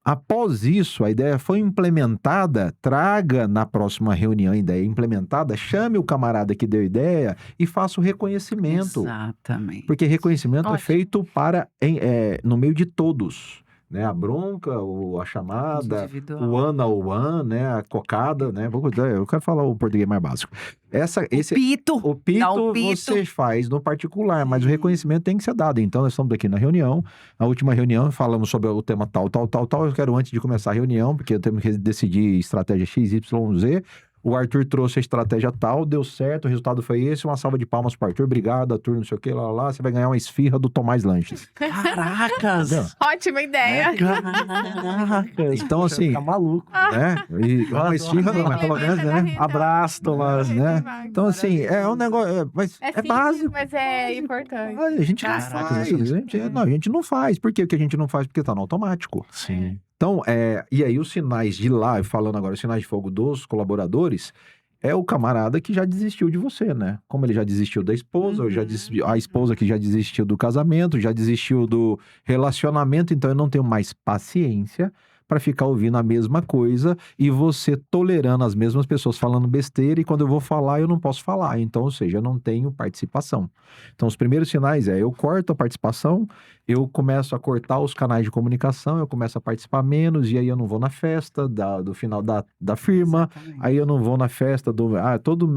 Após isso, a ideia foi implementada, traga na próxima reunião a ideia implementada, chame o camarada que deu ideia e faça o reconhecimento. Exatamente. Porque reconhecimento é Ótimo. feito no meio de todos. Né? A bronca, a chamada, Individual. o one-on-one, né? A cocada, né? Eu quero falar o português mais básico. Pito. O pito Dá o pito. você faz no particular, mas o Sim. reconhecimento tem que ser dado. Então, nós estamos aqui na reunião. Na última reunião, falamos sobre o tema tal. Eu quero, antes de começar a reunião, porque temos que decidir estratégia X, Y, Z. O Arthur trouxe a estratégia tal, deu certo, o resultado foi esse. Uma salva de palmas para o Arthur. Obrigado, Arthur, não sei o que, lá. Você vai ganhar uma esfirra do Tomás Lanches. Caracas! Entendeu? Ótima ideia. Caracas! Então, assim, Fica maluco. né? E uma esfirra, não, mas pelo menos, né? Abraço, Tomás. Né? Então, assim, é um negócio, mas É é simples, básico. mas é importante. A gente não Caraca, faz. isso A gente não faz. Por que que a gente não faz? Porque tá no automático. Sim. Então, e aí os sinais de lá, falando agora, os sinais de fogo dos colaboradores, é o camarada que já desistiu de você, né? Como ele já desistiu da esposa, a esposa que já desistiu do casamento, já desistiu do relacionamento, então eu não tenho mais paciência para ficar ouvindo a mesma coisa e você tolerando as mesmas pessoas falando besteira, e quando eu vou falar eu não posso falar, então, ou seja, eu não tenho participação. Então os primeiros sinais eu corto a participação, eu começo a cortar os canais de comunicação, eu começo a participar menos, e aí eu não vou na festa do final da firma, Exatamente. aí eu não vou na festa todo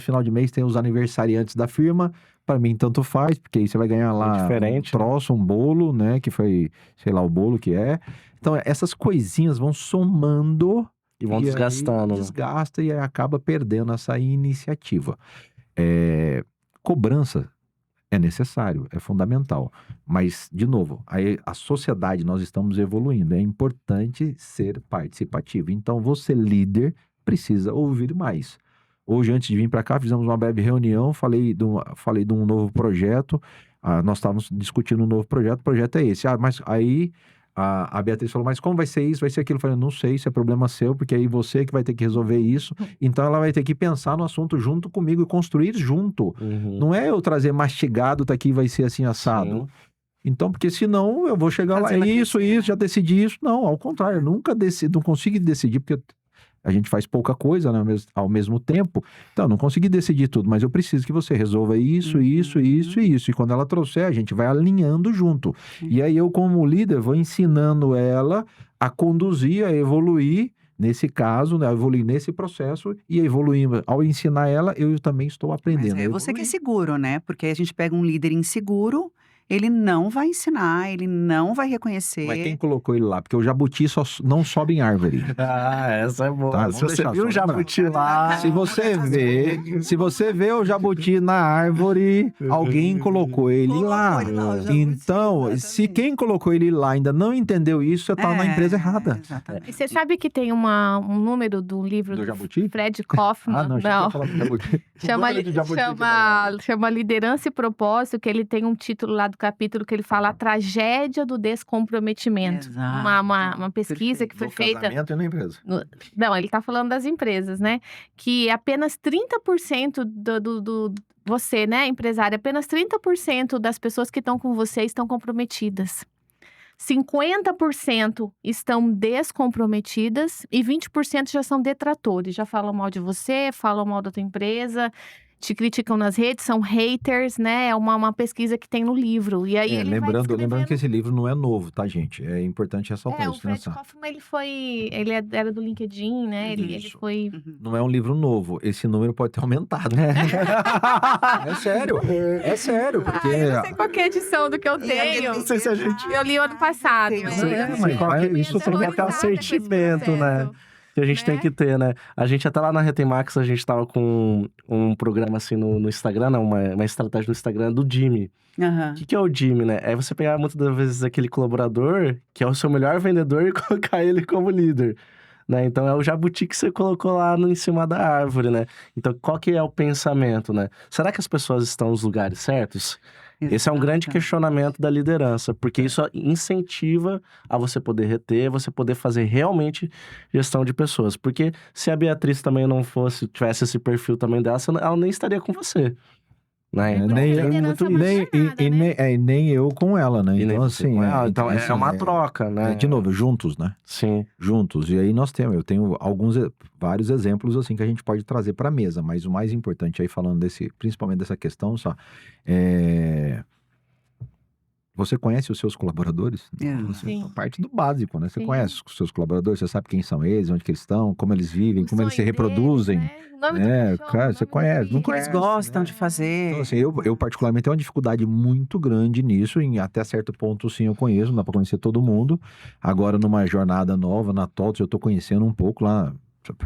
final de mês tem os aniversariantes da firma. Para mim, tanto faz, porque aí você vai ganhar lá diferente, um troço, um bolo, né? Que foi, sei lá, o bolo que é. Então, essas coisinhas vão somando E vão e aí desgastando, né? desgasta e aí acaba perdendo essa iniciativa. Cobrança é necessário, é fundamental. Mas, de novo, aí a sociedade, nós estamos evoluindo. É importante ser participativo. Então, você, líder, precisa ouvir mais. Hoje, antes de vir para cá, fizemos uma breve reunião, falei de um novo projeto, nós estávamos discutindo um novo projeto, o projeto é esse. Mas aí a Beatriz falou, mas como vai ser isso, vai ser aquilo? Eu falei, não sei, isso é problema seu, porque aí você que vai ter que resolver isso. Então, ela vai ter que pensar no assunto junto comigo e construir junto. Uhum. Não é eu trazer mastigado, tá aqui, vai ser assim, assado. Sim. Então, porque senão eu vou chegar lá, Fazer ela isso, crescer, né? já decidi isso. Não, ao contrário, eu nunca decido, não consigo decidir, porque a gente faz pouca coisa, né, ao mesmo tempo. Então, não consegui decidir tudo, mas eu preciso que você resolva isso, isso, isso e isso. E quando ela trouxer, a gente vai alinhando junto. E aí eu, como líder, vou ensinando ela a conduzir, a evoluir, nesse caso, né, a evoluir nesse processo e evoluindo. Ao ensinar ela, eu também estou aprendendo. Mas a você que é evoluir. seguro, né? Porque aí a gente pega um líder inseguro, ele não vai ensinar, ele não vai reconhecer. Mas quem colocou ele lá? Porque o jabuti não sobe em árvore. Ah, essa é boa. Tá, Se vamos você deixar viu só o jabuti lembrar. lá... Se você vê o jabuti na árvore, alguém colocou ele Colocou lá. ele lá, o jabuti, Então, se exatamente. quem colocou ele lá ainda não entendeu isso, você tá na empresa errada. Exatamente. E você sabe que tem um número do livro Do do jabuti? Fred Kaufman? Ah, não, achei que você ia falar do jabuti. Chama, Vou falar de jabuti aqui, chama Liderança e Propósito, que ele tem um título lá do capítulo que ele fala a tragédia do descomprometimento. Exato. Uma pesquisa que foi Do feita. casamento e na empresa. Não, ele está falando das empresas, né? Que apenas 30% você, né, empresário, apenas 30% das pessoas que estão com você estão comprometidas. 50% estão descomprometidas e 20% já são detratores, já falam mal de você, falam mal da tua empresa, te criticam nas redes, são haters, né? É uma pesquisa que tem no livro. E aí ele vai Lembrando que descrevendo... esse livro não é novo, tá, gente? É importante ressaltar o isso, né? Fred Kaufman, ele era do LinkedIn, né? Ele Isso. foi... Não é um livro novo. Esse número pode ter aumentado. É sério. É sério, porque... eu não sei qual que é a edição do que eu tenho. Não sei se a gente... Eu li ano passado. Tem, mas né? eu Mas fiquei meio isso tem que ter um aterrorizada com esse sentimento, né? processo. Que a gente tem Né? que ter, né? A gente até lá na Retemax, a gente tava com um programa assim no Instagram, não, uma estratégia do Instagram do Jimmy. Aham. O que é o Jimmy, né? É você pegar muitas das vezes aquele colaborador que é o seu melhor vendedor e colocar ele como líder, né? Então é o jabuti que você colocou lá em cima da árvore, né? Então qual que é o pensamento, né? Será que as pessoas estão nos lugares certos? Esse é um grande Exatamente. questionamento da liderança, porque isso incentiva a você poder reter, você poder fazer realmente gestão de pessoas. Porque se a Beatriz também não tivesse esse perfil também dela, ela nem estaria com você. Né? Então, nem, tem liderança muito é isso. uma jornada, né? nem eu com ela, né? E nem Então, você assim, com ela. Então é assim, uma troca, né? de novo, juntos, né? Sim. Juntos. E aí eu tenho vários exemplos assim que a gente pode trazer para a mesa, mas o mais importante aí falando principalmente dessa questão, só você conhece os seus colaboradores? Você Sim. é parte do básico, né? Você Sim. conhece os seus colaboradores, você sabe quem são eles, onde que eles estão, como eles vivem, O como eles se sonho reproduzem. deles, né? O nome do cachorro, Cara, o você nome do conhece, filho. não O que eles conhece, gostam né? de fazer. Então, assim, eu particularmente tenho uma dificuldade muito grande nisso, até certo ponto, sim, eu conheço, não dá para conhecer todo mundo. Agora, numa jornada nova, na TOTS, eu estou conhecendo um pouco lá,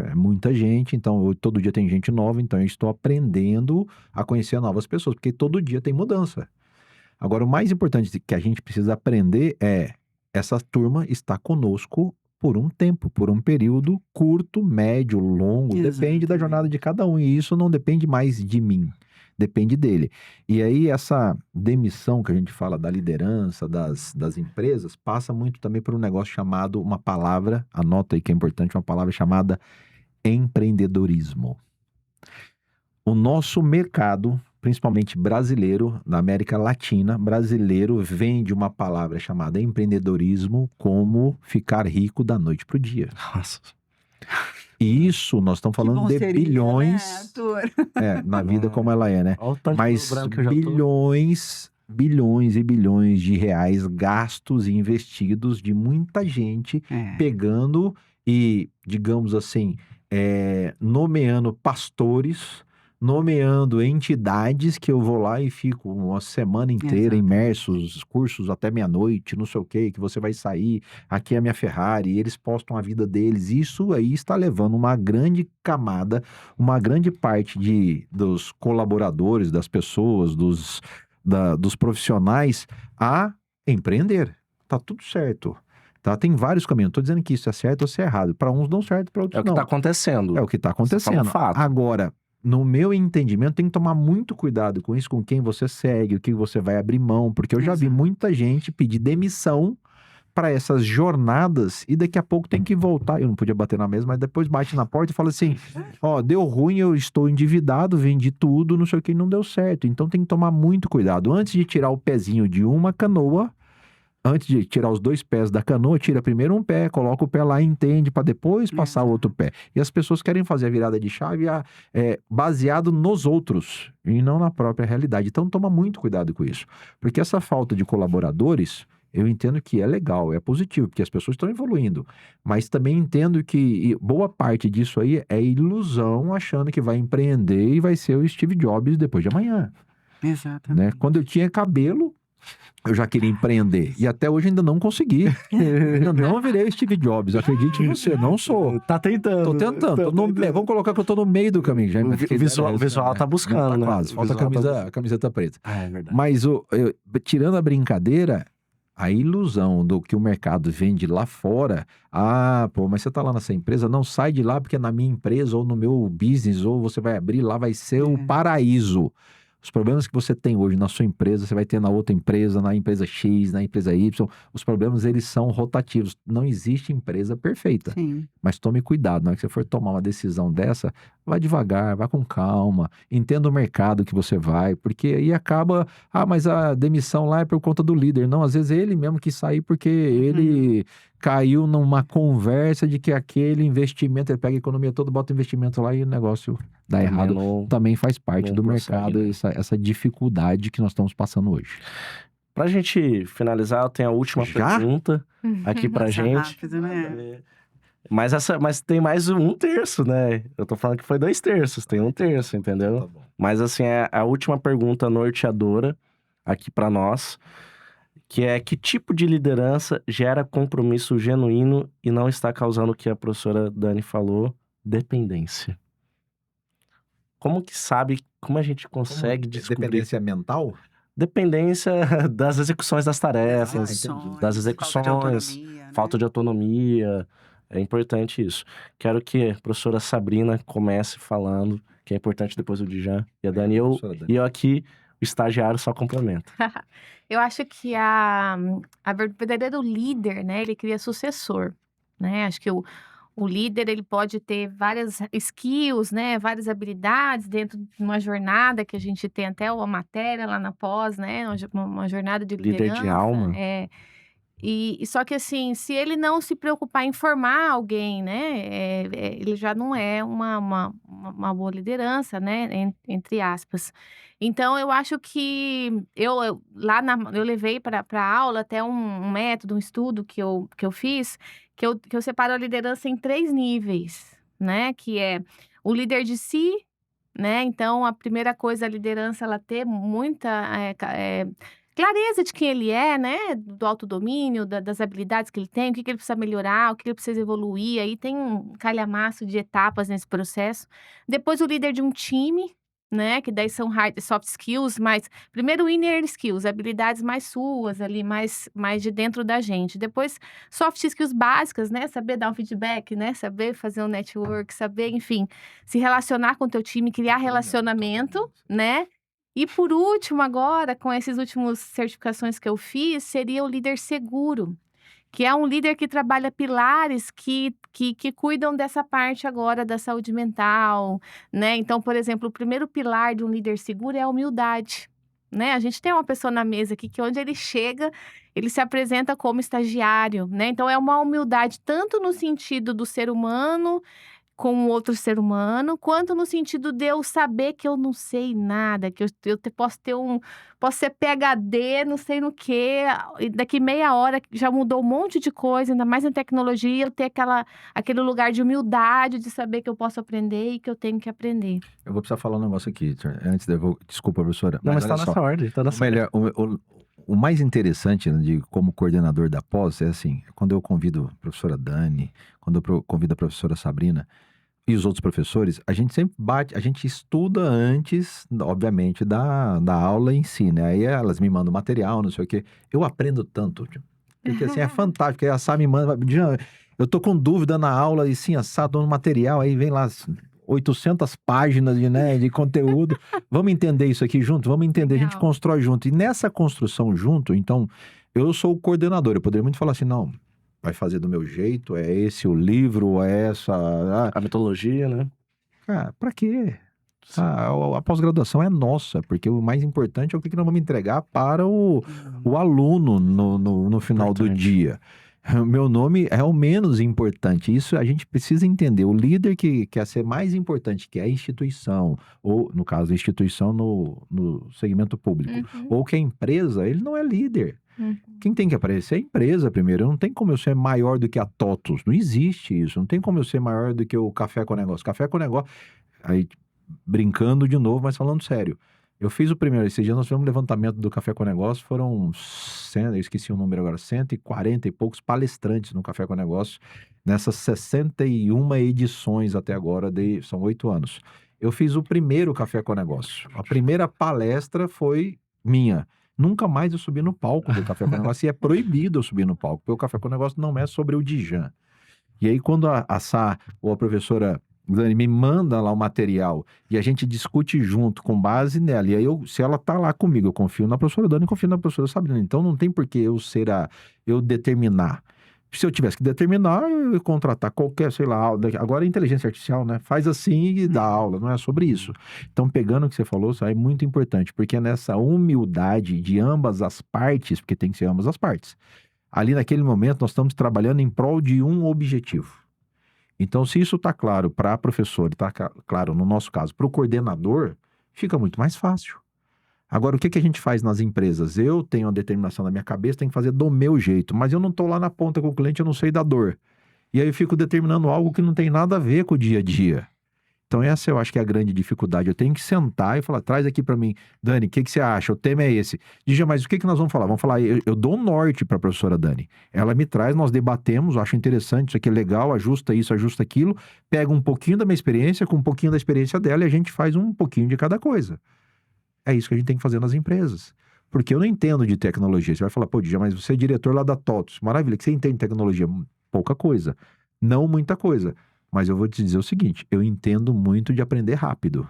é muita gente, então todo dia tem gente nova, então eu estou aprendendo a conhecer novas pessoas, porque todo dia tem mudança. Agora, o mais importante que a gente precisa aprender é, essa turma está conosco por um tempo, por um período curto, médio, longo, depende da Exatamente. jornada de cada um, e isso não depende mais de mim, depende dele. E aí essa demissão que a gente fala da liderança, das empresas, passa muito também por um negócio chamado, uma palavra, anota aí que é importante, uma palavra chamada empreendedorismo. O nosso mercado principalmente brasileiro, na América Latina, brasileiro vem de uma palavra chamada empreendedorismo, como ficar rico da noite pro dia. Nossa. E isso, nós estamos Que falando bom de seria, né, bilhões, Arthur? na vida como ela é, né? Olha o tanto de Mas branco que eu já tô. bilhões e bilhões de reais gastos e investidos de muita gente pegando e, digamos assim, nomeando pastores, nomeando entidades que eu vou lá e fico uma semana inteira Exatamente. imersos, cursos até meia-noite, não sei o que você vai sair, aqui é a minha Ferrari, e eles postam a vida deles. Isso aí está levando uma grande camada, uma grande parte dos colaboradores, das pessoas, dos profissionais a empreender. Tá tudo certo. Tá? Tem vários caminhos. Não tô dizendo que isso é certo ou se é errado. Para uns dão certo, para É outros o que não. tá acontecendo. É o que está Você falou acontecendo. um fato. Agora, no meu entendimento, tem que tomar muito cuidado com isso, com quem você segue, o que você vai abrir mão, porque eu já vi Exato. muita gente pedir demissão para essas jornadas e daqui a pouco tem que voltar. Eu não podia bater na mesa, mas depois bate na porta e fala assim: ó, deu ruim, eu estou endividado, vendi tudo, não sei o que, não deu certo. Então tem que tomar muito cuidado. Antes de tirar o pezinho de uma canoa, antes de tirar os 2 pés da canoa, tira primeiro um pé, coloca o pé lá, entende, para depois passar o outro pé. E as pessoas querem fazer a virada de chave baseado nos outros e não na própria realidade. Então toma muito cuidado com isso. Porque essa falta de colaboradores, eu entendo que é legal, é positivo, porque as pessoas estão evoluindo. Mas também entendo que boa parte disso aí é ilusão, achando que vai empreender e vai ser o Steve Jobs depois de amanhã. Exatamente. Né? Quando eu tinha cabelo, eu já queria empreender. E até hoje ainda não consegui. Eu não virei Steve Jobs. Acredite em você, não sou. Tá tentando. Tô tentando. Vamos colocar que eu tô no meio do caminho. Já O visual tá buscando, tá né? quase. O Falta visual a camiseta preta. Ah, é verdade. Mas tirando a brincadeira, a ilusão do que o mercado vende lá fora. Mas você tá lá nessa empresa, não sai de lá porque é na minha empresa ou no meu business, ou você vai abrir lá, vai ser o paraíso. Os problemas que você tem hoje na sua empresa, você vai ter na outra empresa, na empresa X, na empresa Y. Os problemas, eles são rotativos. Não existe empresa perfeita. Sim. Mas tome cuidado, na hora que você for tomar uma decisão dessa, vai devagar, vai com calma, entenda o mercado que você vai, porque aí acaba, mas a demissão lá é por conta do líder. Não, às vezes ele mesmo que sair porque ele caiu numa conversa de que aquele investimento, ele pega a economia toda, bota o investimento lá e o negócio dá errado. Também faz parte do mercado, essa dificuldade que nós estamos passando hoje. Pra gente finalizar, eu tenho a última pergunta aqui pra gente. Rápido, né? Mas tem mais 1/3, né? Eu tô falando que foi 2/3, tem 1/3, entendeu? Tá bom. Mas assim, é a última pergunta norteadora aqui pra nós, que é: que tipo de liderança gera compromisso genuíno e não está causando o que a professora Dani falou, dependência? Como a gente consegue descobrir? Dependência mental? Dependência das execuções das tarefas, entendi. das execuções, falta de autonomia. É importante isso. Quero que a professora Sabrina comece falando, que é importante depois o Djan e a Dani. E eu aqui, o estagiário, só complementa. Eu acho que a verdadeiro líder, né, ele cria sucessor, né? Acho que o líder, ele pode ter várias skills, né, várias habilidades dentro de uma jornada que a gente tem até uma matéria lá na pós, né, uma jornada de liderança. Líder de alma. E só que assim, se ele não se preocupar em formar alguém, né, ele já não é uma boa liderança, né, entre aspas. Então, eu acho que eu levei para a aula até um método, um estudo que eu fiz, que eu separo a liderança em 3 níveis, né, que é o líder de si, né, então a primeira coisa, a liderança, ela ter muita clareza de quem ele é, né, do autodomínio, das habilidades que ele tem, o que ele precisa melhorar, o que ele precisa evoluir, aí tem um calhamaço de etapas nesse processo. Depois o líder de um time, né, que daí são hard, soft skills, mas primeiro inner skills, habilidades mais suas ali, mais de dentro da gente. Depois soft skills básicas, né, saber dar um feedback, né, saber fazer um network, saber, enfim, se relacionar com o teu time, criar relacionamento, né. E por último agora, com essas últimas certificações que eu fiz, seria o líder seguro, que é um líder que trabalha pilares que cuidam dessa parte agora da saúde mental, né? Então, por exemplo, o primeiro pilar de um líder seguro é a humildade, né? A gente tem uma pessoa na mesa aqui que onde ele chega, ele se apresenta como estagiário, né? Então, é uma humildade tanto no sentido do ser humano com outro ser humano, quanto no sentido de eu saber que eu não sei nada, que posso ser PhD, não sei no quê, e daqui meia hora já mudou um monte de coisa, ainda mais na tecnologia, eu ter aquele lugar de humildade, de saber que eu posso aprender e que eu tenho que aprender. Eu vou precisar falar um negócio aqui, antes de desculpa, professora. Não, mas tá olha só, nessa ordem, tá nessa ordem. o mais interessante, né, de como coordenador da pós é assim, quando eu convido a professora Dani, quando eu convido a professora Sabrina e os outros professores, a gente sempre a gente estuda antes, obviamente, da aula em si, né? Aí elas me mandam material, não sei o quê. Eu aprendo tanto, porque assim, é fantástico. Aí a Sá me manda, "Jean, eu tô com dúvida na aula e sim, a Sá dando material, aí vem lá 800 páginas de conteúdo. Vamos entender isso aqui junto? Vamos entender, a gente Legal. constrói junto. E nessa construção junto, então, eu sou o coordenador. Eu poderia muito falar assim, não, vai fazer do meu jeito, é esse o livro, é essa... A metodologia, né? Cara, pra quê? A pós-graduação é nossa, porque o mais importante é o que nós vamos entregar para o aluno no final do Importante. dia. O meu nome é o menos importante. Isso a gente precisa entender. O líder que quer ser mais importante, que é a instituição, ou, no caso, a instituição no segmento público, ou que é a empresa, ele não é líder. Quem tem que aparecer é a empresa primeiro. Não tem como eu ser maior do que a TOTUS. Não existe isso. Não tem como eu ser maior do que o Café com Negócio. Café com Negócio... Aí, brincando de novo, mas falando sério. Eu fiz o primeiro, esse dia nós fizemos um levantamento do Café com Negócio, foram 100, eu esqueci o número agora, 140 e poucos palestrantes no Café com Negócio, nessas 61 edições até agora, são 8 anos. Eu fiz o primeiro Café com Negócio. A primeira palestra foi minha. Nunca mais eu subi no palco do Café com Negócio, e é proibido eu subir no palco, porque o Café com Negócio não é sobre o Djan. E aí, quando a Sá ou a professora Dani me manda lá o material e a gente discute junto com base nela, e aí se ela tá lá comigo, eu confio na professora Dani e confio na professora Sabrina. Então não tem por que eu determinar. Se eu tivesse que determinar, eu ia contratar qualquer, sei lá, agora é inteligência artificial, né? Faz assim e dá aula, não é sobre isso. Então, pegando o que você falou, isso aí é muito importante, porque é nessa humildade de ambas as partes, porque tem que ser ambas as partes. Ali naquele momento, nós estamos trabalhando em prol de um objetivo. Então, se isso está claro para a professora, está claro, no nosso caso, para o coordenador, fica muito mais fácil. Agora, o que a gente faz nas empresas? Eu tenho a determinação na minha cabeça, tenho que fazer do meu jeito, mas eu não estou lá na ponta com o cliente, eu não sei da dor. E aí eu fico determinando algo que não tem nada a ver com o dia a dia. Então essa eu acho que é a grande dificuldade. Eu tenho que sentar e falar, traz aqui para mim, Dani, o que você acha? O tema é esse. Diga, mas o que nós vamos falar? Vamos falar, eu dou um norte para a professora Dani. Ela me traz, nós debatemos, acho interessante, isso aqui é legal, ajusta isso, ajusta aquilo, pega um pouquinho da minha experiência com um pouquinho da experiência dela e a gente faz um pouquinho de cada coisa. É isso que a gente tem que fazer nas empresas. Porque eu não entendo de tecnologia. Você vai falar, pô, Dija, mas você é diretor lá da TOTUS. Maravilha, que você entende de tecnologia? Pouca coisa. Não muita coisa. Mas eu vou te dizer o seguinte, eu entendo muito de aprender rápido.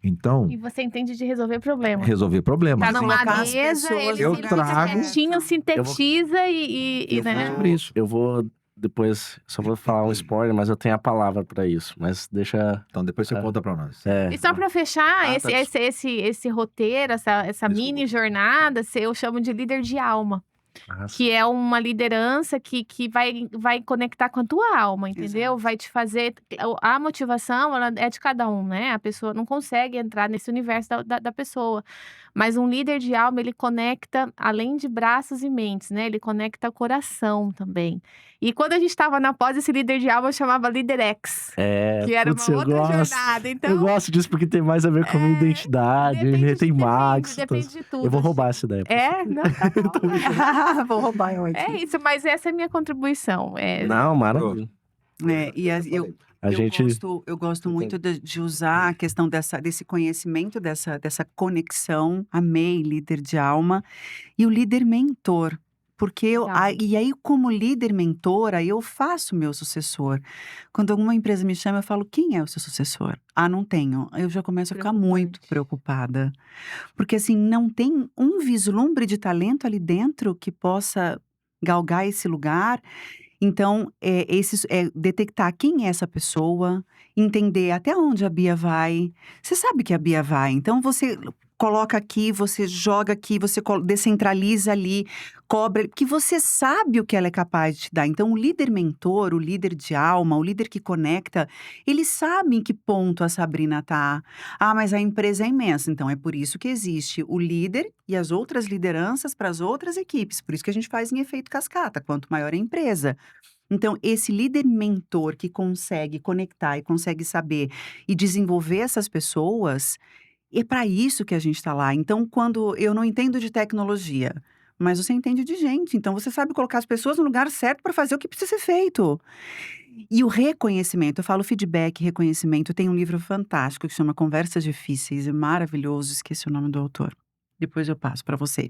Então... E você entende de resolver problemas. Resolver problemas. Tá numa Colocar as mesa, pessoas ele Eu no trago- certinho, sintetiza Eu né? vou- Sobre isso. Eu vou depois, só vou falar um spoiler, mas eu tenho a palavra para isso. Mas deixa... Então depois você conta para nós. É, E só para fechar, Ah, tá, esse roteiro, essa Desculpa. mini jornada, eu chamo de líder de alma. arrasa. Que é uma liderança que vai conectar com a tua alma, entendeu? Exato. Vai te fazer... A motivação, ela é de cada um, né? A pessoa não consegue entrar nesse universo da pessoa. Mas um líder de alma, ele conecta, além de braços e mentes, né? Ele conecta o coração também. E quando a gente estava na pós, esse líder de alma chamava Liderex. Que era putz, uma eu outra gosto. jornada. Então, Eu gosto disso porque tem mais a ver com a minha identidade, tem Max. depende de tudo. Eu vou roubar essa ideia. É? Não, tá bom. Vou roubar eu aqui. É isso, mas essa é a minha contribuição. Não, maravilha. Eu gente... eu gosto muito de usar a questão desse conhecimento, dessa conexão. Amei líder de alma e o líder mentor. Porque Legal. e aí, como líder mentor, aí eu faço meu sucessor. Quando alguma empresa me chama, eu falo, quem é o seu sucessor? Ah, não tenho. Eu já começo a ficar muito preocupada. Porque assim, não tem um vislumbre de talento ali dentro que possa galgar esse lugar. Então, detectar quem é essa pessoa, entender até onde a Bia vai. Você sabe que a Bia vai, então você coloca aqui, você joga aqui, você descentraliza ali, cobra, que você sabe o que ela é capaz de te dar. Então, o líder mentor, o líder de alma, o líder que conecta, eles sabem em que ponto a Sabrina tá. Ah, mas a empresa é imensa, então é por isso que existe o líder e as outras lideranças para as outras equipes. Por isso que a gente faz em efeito cascata, quanto maior a empresa. Então, esse líder mentor que consegue conectar e consegue saber e desenvolver essas pessoas, é para isso que a gente está lá. Então, quando eu não entendo de tecnologia, mas você entende de gente, então você sabe colocar as pessoas no lugar certo para fazer o que precisa ser feito. E o reconhecimento, eu falo feedback, reconhecimento, tem um livro fantástico que chama Conversas Difíceis, é maravilhoso, esqueci o nome do autor. Depois eu passo para você.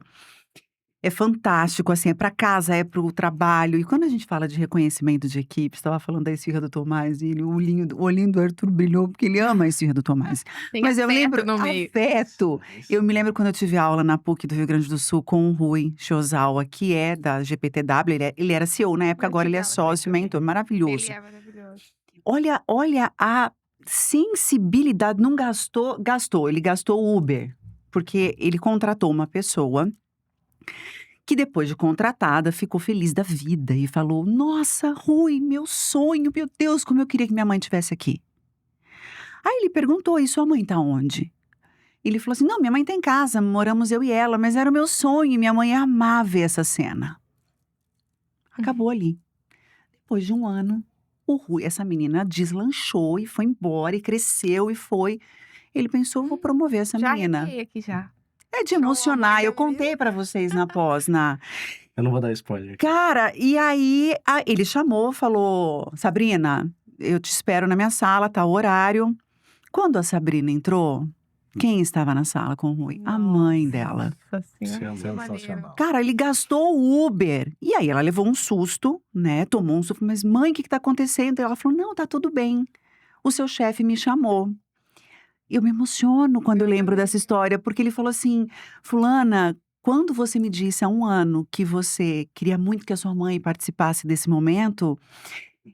É fantástico, assim, é para casa, é para o trabalho. E quando a gente fala de reconhecimento de equipe, estava falando da esfirra do Tomás, e o olhinho do Arthur brilhou, porque ele ama a esfirra do Tomás. Tem Mas eu afeto lembro, no meio. afeto. Eu me lembro quando eu tive aula na PUC do Rio Grande do Sul com o Rui Shozawa, que é da GPTW, ele era CEO na época, agora ele é sócio, mentor, maravilhoso. Ele é maravilhoso. Olha a sensibilidade, não gastou, ele gastou o Uber, porque ele contratou uma pessoa que depois de contratada ficou feliz da vida e falou: Nossa, Rui, meu sonho, meu Deus, como eu queria que minha mãe estivesse aqui. Aí ele perguntou: E sua mãe tá onde? Ele falou assim: Não, minha mãe tá em casa, moramos eu e ela, mas era o meu sonho e minha mãe ia amar ver essa cena. Acabou ali. Depois de um ano, o Rui, essa menina deslanchou e foi embora e cresceu e foi. Ele pensou: Vou promover essa Já menina. arrepiei aqui já. É de Show, emocionar. amor, Eu já contei pra vocês na pós, Eu não vou dar spoiler aqui. Cara, e aí ele chamou, falou: Sabrina, eu te espero na minha sala, tá o horário. Quando a Sabrina entrou, quem estava na sala com o Rui? A mãe dela. Nossa senhora, que Sensacional. maneiro. Cara, ele gastou o Uber. E aí ela levou um susto, né? Tomou um susto. Mas mãe, o que tá acontecendo? E ela falou: Não, tá tudo bem. O seu chefe me chamou. Eu me emociono quando eu lembro dessa história, porque ele falou assim: Fulana, quando você me disse há um ano que você queria muito que a sua mãe participasse desse momento,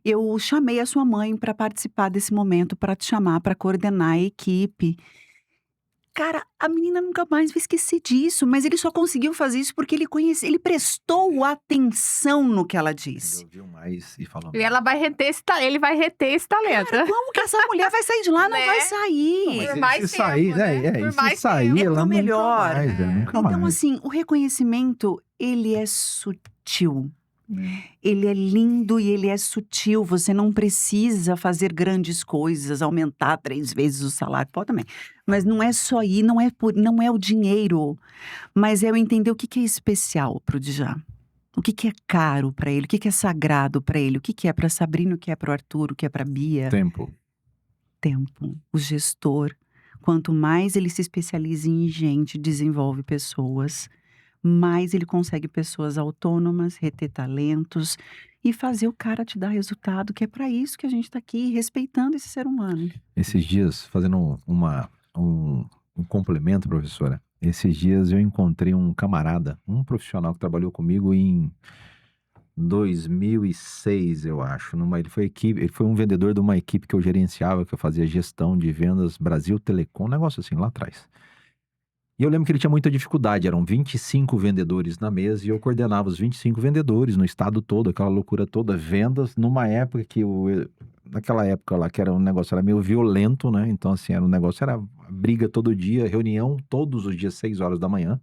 eu chamei a sua mãe para participar desse momento, para te chamar, para coordenar a equipe. Cara, a menina nunca mais vai esquecer disso, mas ele só conseguiu fazer isso porque ele prestou atenção no que ela Ele disse. ouviu mais e falou: E ela vai reter ele vai reter esse talento. Como que essa mulher vai sair de lá? Não Né? vai sair. Não, mas Por e mais se tempo, sair, né? né? Por E se mais sair, tempo. ela É o nunca melhor. mais, nunca Então, mais. assim, o reconhecimento, ele é sutil. Ele é lindo e ele é sutil. Você não precisa fazer grandes coisas, aumentar 3 vezes o salário. Pode também. Mas não é só ir, não é o dinheiro. Mas é eu entender o que é especial pro Djalma. O que é caro para ele, o que é sagrado para ele, o que é para Sabrina, o que é para o Arthur, o que é para Bia. Tempo. Tempo, o gestor. Quanto mais ele se especializa em gente, desenvolve pessoas, mais ele consegue pessoas autônomas, reter talentos e fazer o cara te dar resultado, que é para isso que a gente está aqui, respeitando esse ser humano. Esses dias, fazendo um complemento, professora, esses dias eu encontrei um camarada, um profissional que trabalhou comigo em 2006, eu acho. Ele foi um vendedor de uma equipe que eu gerenciava, que eu fazia gestão de vendas Brasil Telecom, um negócio assim, lá atrás. E eu lembro que ele tinha muita dificuldade, eram 25 vendedores na mesa e eu coordenava os 25 vendedores no estado todo, aquela loucura toda, vendas, numa época naquela época lá, que era um negócio, era meio violento, né? Então, assim, era briga todo dia, reunião todos os dias, 6 horas da manhã.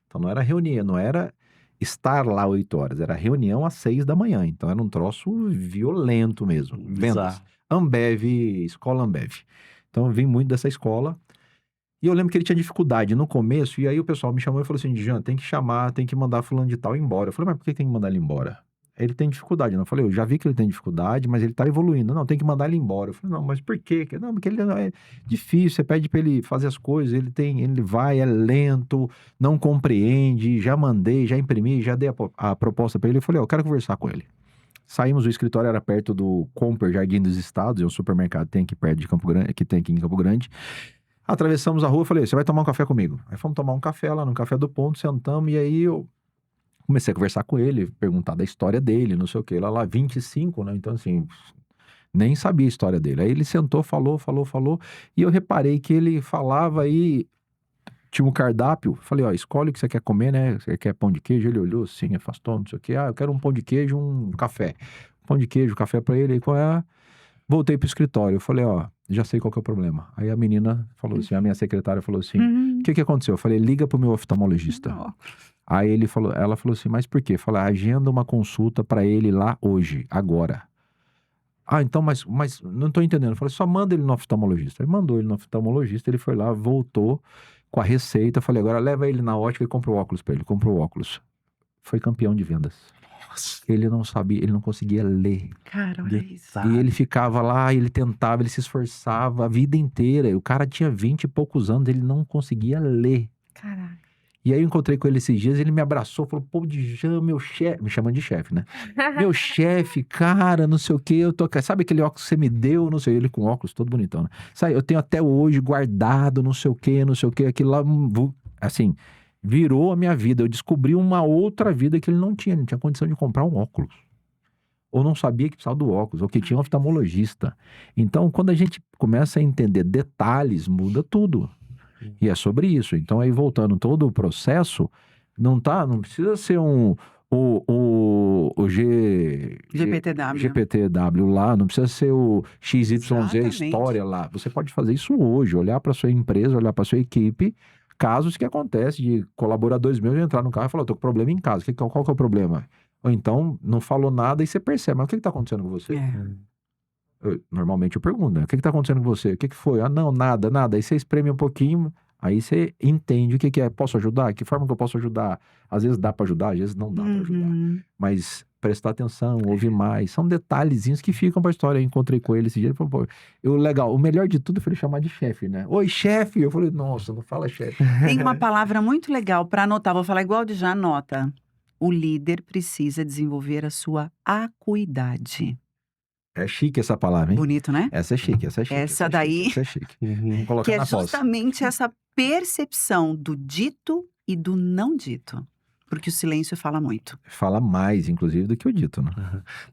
Então, não era reunião, não era estar lá 8 horas, era reunião às 6 da manhã. Então, era um troço violento mesmo. Vendas. Bizarro. Ambev, escola Ambev. Então, eu vim muito dessa escola. E eu lembro que ele tinha dificuldade no começo, e aí o pessoal me chamou e falou assim: Jean, tem que mandar fulano de tal embora. Eu falei: mas por que tem que mandar ele embora? Ele tem dificuldade. Eu falei: eu já vi que ele tem dificuldade, mas ele tá evoluindo. Não, tem que mandar ele embora. Eu falei: não, mas por quê? Não, porque ele é difícil, você pede pra ele fazer as coisas, ele vai, é lento, não compreende, já mandei, já imprimi, já dei a proposta pra ele. Eu falei: eu quero conversar com ele. Saímos, o escritório era perto do Comper Jardim dos Estados, é um supermercado que tem aqui perto de Campo Grande, que tem aqui em Campo Grande. Atravessamos a rua, falei: você vai tomar um café comigo? Aí fomos tomar um café lá no Café do Ponto, sentamos, e aí eu Comecei a conversar com ele, perguntar da história dele, não sei o que, lá 25, né? Então, assim, nem sabia a história dele. Aí ele sentou, falou, e eu reparei que ele falava aí, tinha um cardápio, falei, ó, escolhe o que você quer comer, né? Você quer pão de queijo? Ele olhou assim, afastou, não sei o que, eu quero um pão de queijo, um café. Pão de queijo, café pra ele, aí qual é? Voltei pro escritório, eu falei, ó, já sei qual que é o problema. Aí a menina falou assim, a minha secretária falou assim, o que aconteceu? Eu falei, liga pro meu oftalmologista. Aí ela falou assim, mas por quê? Eu falei, agenda uma consulta pra ele lá hoje, agora. Então, mas não tô entendendo. Eu falei, só manda ele no oftalmologista. Aí mandou ele no oftalmologista, ele foi lá, voltou com a receita. Eu falei, agora leva ele na ótica e compra o óculos pra ele. Comprou o óculos. Foi campeão de vendas. Nossa, Ele não sabia, ele não conseguia ler. Cara, olha isso. E ele ficava lá, ele tentava, ele se esforçava a vida inteira. O cara tinha 20 e poucos anos, ele não conseguia ler. Caraca. E aí eu encontrei com ele esses dias, ele me abraçou, falou, pô, Djan, meu chefe, me chamando de chefe, né? Meu chefe, cara, não sei o que, sabe aquele óculos que você me deu, não sei, ele com óculos todo bonitão, né? Sabe, eu tenho até hoje guardado, não sei o que, aquilo lá, assim, virou a minha vida. Eu descobri uma outra vida que ele não tinha condição de comprar um óculos. Ou não sabia que precisava do óculos, ou que tinha um oftalmologista. Então, quando a gente começa a entender detalhes, muda tudo. E é sobre isso. Então, aí voltando todo o processo, não precisa ser GPTW lá, não precisa ser o XYZ Exatamente. história lá. Você pode fazer isso hoje, olhar para sua empresa, olhar para sua equipe, casos que acontecem de colaboradores meus entrar no carro e falar, tô com problema em casa, qual que é o problema? Ou então, não falou nada e você percebe, mas o que está acontecendo com você? Normalmente eu pergunto, né? O que está acontecendo com você? O que foi? Não, nada. Aí você espreme um pouquinho, aí você entende o que é. Posso ajudar? Que forma que eu posso ajudar? Às vezes dá para ajudar, às vezes não dá para ajudar. Mas prestar atenção, ouvir mais. São detalhezinhos que ficam pra história. Eu encontrei com ele esse dia, ele falou, pô, legal, o melhor de tudo foi ele chamar de chefe, né? Oi, chefe! Eu falei, nossa, não fala chefe. Tem uma palavra muito legal para anotar, vou falar igual de já anota. O líder precisa desenvolver a sua acuidade. É chique essa palavra, hein? Bonito, né? Essa é chique. Essa é daí- Chique, essa é chique. Vamos colocar Que é na pausa. justamente essa percepção do dito e do não dito. Porque o silêncio fala muito. Fala mais, inclusive, do que o dito, né?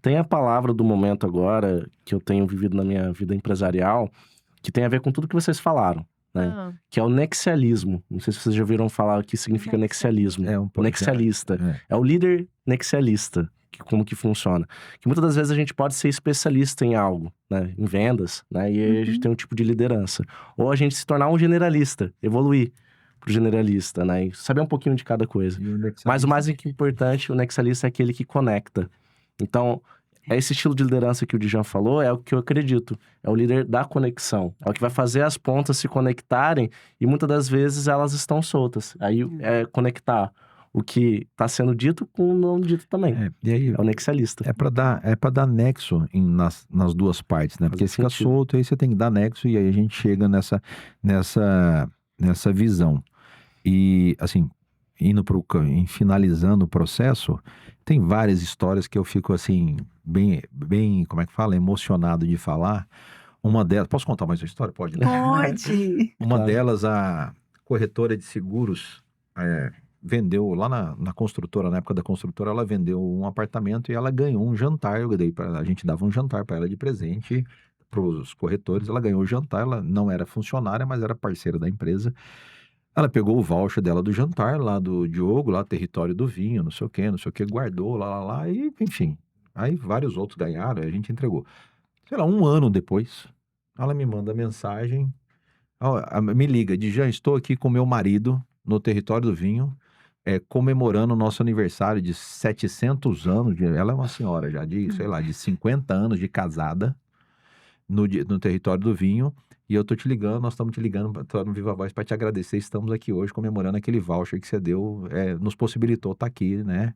Tem a palavra do momento agora, que eu tenho vivido na minha vida empresarial, que tem a ver com tudo que vocês falaram, né? Que é o nexialismo. Não sei se vocês já ouviram falar o que significa nexialismo. É um pouco. Nexialista. É o líder nexialista. Como que funciona. Que muitas das vezes a gente pode ser especialista em algo, né? Em vendas, né? E aí a gente tem um tipo de liderança. Ou a gente se tornar um generalista, evoluir pro generalista, né? E saber um pouquinho de cada coisa. Mas o mais importante, o nexialista é aquele que conecta. Então, esse estilo de liderança que o Djan falou é o que eu acredito. É o líder da conexão. É o que vai fazer as pontas se conectarem e muitas das vezes elas estão soltas. Aí é conectar o que está sendo dito com o não dito também. E aí, é o nexialista. É para dar nexo nas duas partes, né? Porque fica solto, aí você tem que dar nexo e aí a gente chega nessa visão. E, assim, finalizando o processo, tem várias histórias que eu fico, assim, bem, como é que fala? Emocionado de falar. Uma delas... Posso contar mais uma história? Pode, né? Pode! Uma delas, a corretora de seguros... vendeu lá na construtora, na época da construtora, ela vendeu um apartamento e ela ganhou um jantar. A gente dava um jantar para ela de presente para os corretores. Ela ganhou o jantar, ela não era funcionária, mas era parceira da empresa. Ela pegou o voucher dela do jantar, lá do Diogo, lá território do vinho, não sei o que, guardou, lá, e enfim. Aí vários outros ganharam, a gente entregou. Sei lá, 1 ano depois, ela me manda mensagem, me liga, Djan, estou aqui com meu marido no território do vinho, comemorando o nosso aniversário de 700 anos, ela é uma senhora já, de 50 anos de casada, no território do vinho, e eu tô te ligando, nós estamos te ligando, tô no Viva Voz para te agradecer, estamos aqui hoje comemorando aquele voucher que você deu, nos possibilitou estar aqui, né?